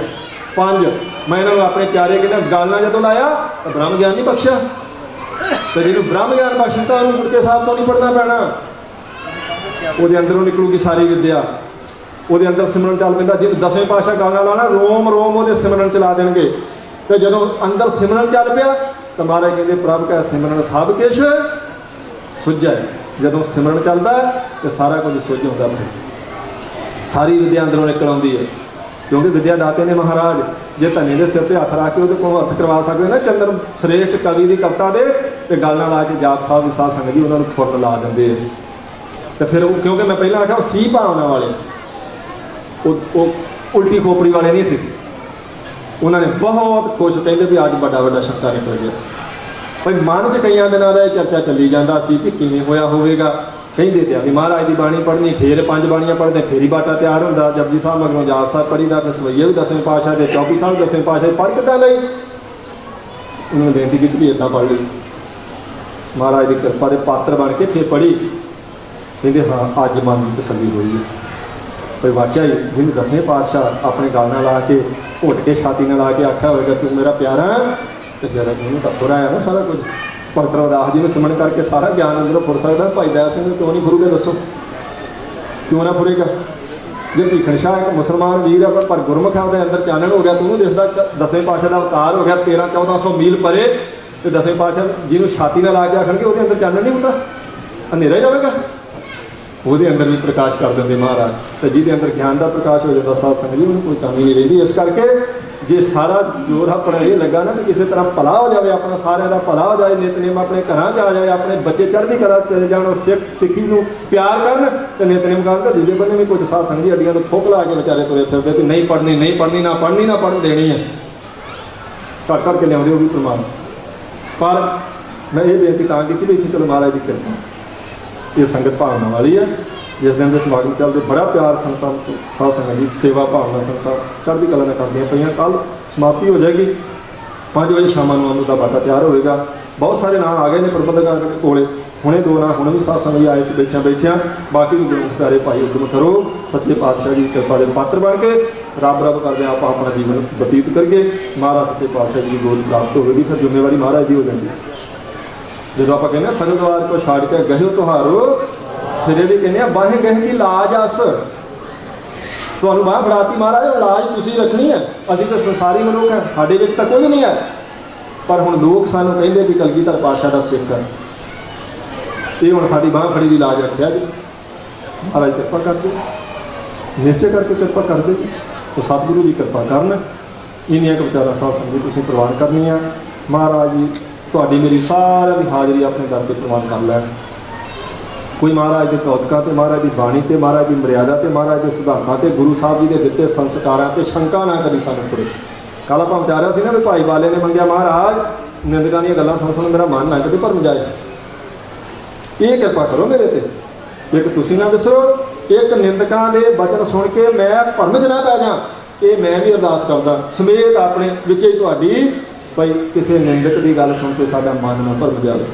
5 मैं इन्होंने अपने प्यारे के गल नाल जदों लाया तो ब्रह्म ज्ञान नहीं बख्शिया, तो जिन्होंने ब्रह्म ज्ञान बख्शता उन्होंने गुरके साहब तो नहीं पढ़ना पैना, वो अंदरों निकलूगी सारी विद्या, वो अंदर सिमरन चल पैंदा। जिन्होंने 10वें पातशाह गल नाल लाना रोम रोम वो सिमरन चला देंगे, तो जदों अंदर सिमरन चल पिया तो महाराज कहते प्रभ का सिमरन सब कुछ सुझा है। जदों सिमरन चलता है तो सारा कुछ सुझ होता, फिर सारी विद्या अंदरों निकल आती है, क्योंकि विद्या दाते ने महाराज जे धने के सिर पर हथ रख के वो हथ करवा सकते ना चंद्र श्रेष्ठ कवि की कविता दे तो गल ना ला के जाप साहब भी साध संगत जी उन्होंने फुट ला देंगे। तो फिर क्योंकि मैं पहले आख्या सी भावना वाले वो उल्टी खोपड़ी वाले नहीं सी, उन्होंने बहुत खुश कहते भी अज बड़ा बड़ा छक्का निकल गया। भाई मन च कई दिनों का चर्चा चली जाता सी कि किवें होया होवेगा, कहते थे भी महाराज की बाणी पढ़नी फिर 5 बाणियां पढ़ते फिर ही बाटा तैयार होंदा, जपजी साहब मगरों जाप साहब पढ़ीदा, फिर सवैया भी 10वें पातशाह के, चौकी साहब 10वें पातशाह पढ़ के लई उन्होंने बेनती की भी इदा पढ़ ली, महाराज की कृपा के पात्र बन के फिर पढ़ी, कहते हाँ अज मन की तसल्ली हुई है। भाई वाकया ही जिन्हें 10वें पातशाह अपने गल नाल ला के घुट के छाती नाल ला के आख्या होगा तू मेरा प्यारा तो जरा उन्होंने तो बुरा है ना सारा कुछ। भगत रविदास जी ने सिमरन करके सारा ज्ञान अंदरों फुर सकता, भाई दया सिंह क्यों नहीं फुरूगे दसो, क्यों ना फुरेगा? जो भीखन शाह एक मुसलमान वीर है पर गुरमुख है उसके अंदर चानन हो गया, तो उन्होंने दिसदा 10वें पातशाह का अवतार हो गया 1300-1400 मील परे, तो 10वें पातशाह जिन्होंने छाती नाल ला के आखणगे उसके अंदर चानन नहीं होता, अंधेरा ही रहेगा, वो अंदर भी प्रकाश कर देंगे महाराज। तो जिहदे अंदर ज्ञान का प्रकाश हो जाता साध संगत जी उन्होंने कोई कमी नहीं रही। इस करके जे सारा जोर अपना ये लगा ना कि किसी तरह भला हो जाए, अपना सारे का भला हो जाए, नितनेम अपने घर च आ जाए, अपने बच्चे चढ़ती कला चले जान, सिक्खी को प्यार कर तो नितनेम कर, दूजे बने भी कुछ साध संगत जी अड्डियां थोक ला के बेचारे तुरे फिरते भी नहीं पढ़नी नहीं पढ़नी ना पढ़नी ना पढ़न देनी है, घट घट के लिया वो भी प्रमाण। पर मैं ये बेनती तां की भी इतने चलो महाराज की कृपा ये संगत भावना वाली है, जिस दिन के समागम चलते बड़ा प्यार संगतां साध संगत जी सेवा भावना संगतां चढ़ती कला करदियां पईयां। कल समाप्ति हो जाएगी 5 बजे शाम को अमृत का बाटा तैयार होएगा। बहुत सारे नाम आ गए ने प्रबंधकों के कोले, हुणे 2 नाम हुणे भी साध संगत जी आए से बैठिया, बाकी भी गुरमुख प्यारे भाई उद्यम करो सच्चे पातशाह जी कृपा के पात्र बन के रब रब करते आप अपना जीवन बतीत करके महाराज सच्चे पातशाह जी की गोद प्राप्त होगी, फिर जिम्मेवारी महाराज की हो जाएगी। जो आप कहने सगल द्वार को छाड़ के गहियो तुहारो, फिर भी कहने बाहें गह की लाज अस, तुहानू बाह फड़ाती महाराज लाज तुसी रखनी है, असीं तो संसारी मनुख हैं, साडे विच तां कोई नहीं है, पर हुण लोग सानू कहंदे भी कलगीधर पातशाह दा सिख है, ये हुण साडी बाह फड़ी दी लाज रखिया जी। महाराज कृपा कर दे, निश्चय करके कृपा कर दे, तो सतगुरु भी कृपा करन। इन्नियां विचारां साध संगत तुसीं प्रवान करनियां। महाराज जी तुहाडी मेरी सारा भी हाज़री अपने दर पर प्रवान कर लैण। कोई महाराज के कौतुकां ते, महाराज की बाणी ते, महाराज की मर्यादा ते, महाराज के सिद्धांतां ते, गुरु साहब जी के दिते संस्कारां ते शंका ना कभी सानू खुरे। कल आपां विचारिया सी ना भी भाई वाले ने मंगिया महाराज निंदकां दीयां गल्लां सुण सुण मेरा मन ना कभी भरम जाए, ये कृपा करो मेरे ते, एक तुसीं ना दसो, एक निंदकां दे वचन सुन के मैं भरम च ना पै जा, ये मैं भी अरदास करदा समेत अपने विच ही तुहाडी भाई किसी निंदक की गल सुन के साडा मन ना भरम जाए,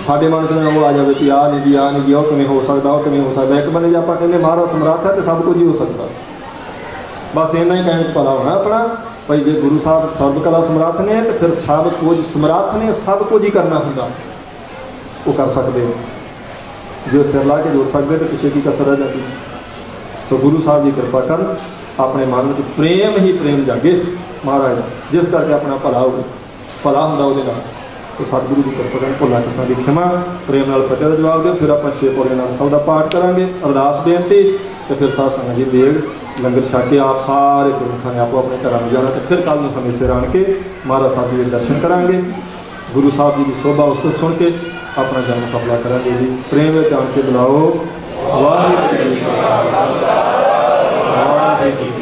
साडे मन च वो आ जाए कि आ नहीं जी आ नहीं जी वो किवें हो सकता, वो किवें हो सकता। एक बने आप कहते महाराज समर्थ है तो सब कुछ ही हो सकता, बस इन्ना ही कहने भला होना अपना भाई जे गुरु साहब सर्व कला समर्थ ने तो फिर सब कुछ समर्थ ने, सब कुछ ही करना होंगे वो कर सकते हो, जो सिर ला के जोड़ सकते तो पिछे की कसर रह जाती। सो गुरु साहब जी कृपा कर अपने मन में प्रेम ही प्रेम जागे महाराज, जिस करके अपना भला हो भला होंदा उहदे नाल। तो सतगुरु की कृपा कर भुलां चुकां दी खिमा प्रेम नाल फतेह दा जवाब दे, फिर आप 6 पौड़ियां नाल सब दा पाठ करांगे, अरदास बेनती, तो फिर साध संगत जी देग लंगर छक के आप सारे गुरमुखा ने आपो अपने घर में जाना, तो फिर कल समय सिर आन के महाराज साहब जी के दर्शन करांगे, गुरु साहब जी की शोभा उस सुन के अपना जन्म सफला करांगे जी। प्रेम में जान के बुलाओ वाहिगुरू जी का खालसा वाहिगुरू।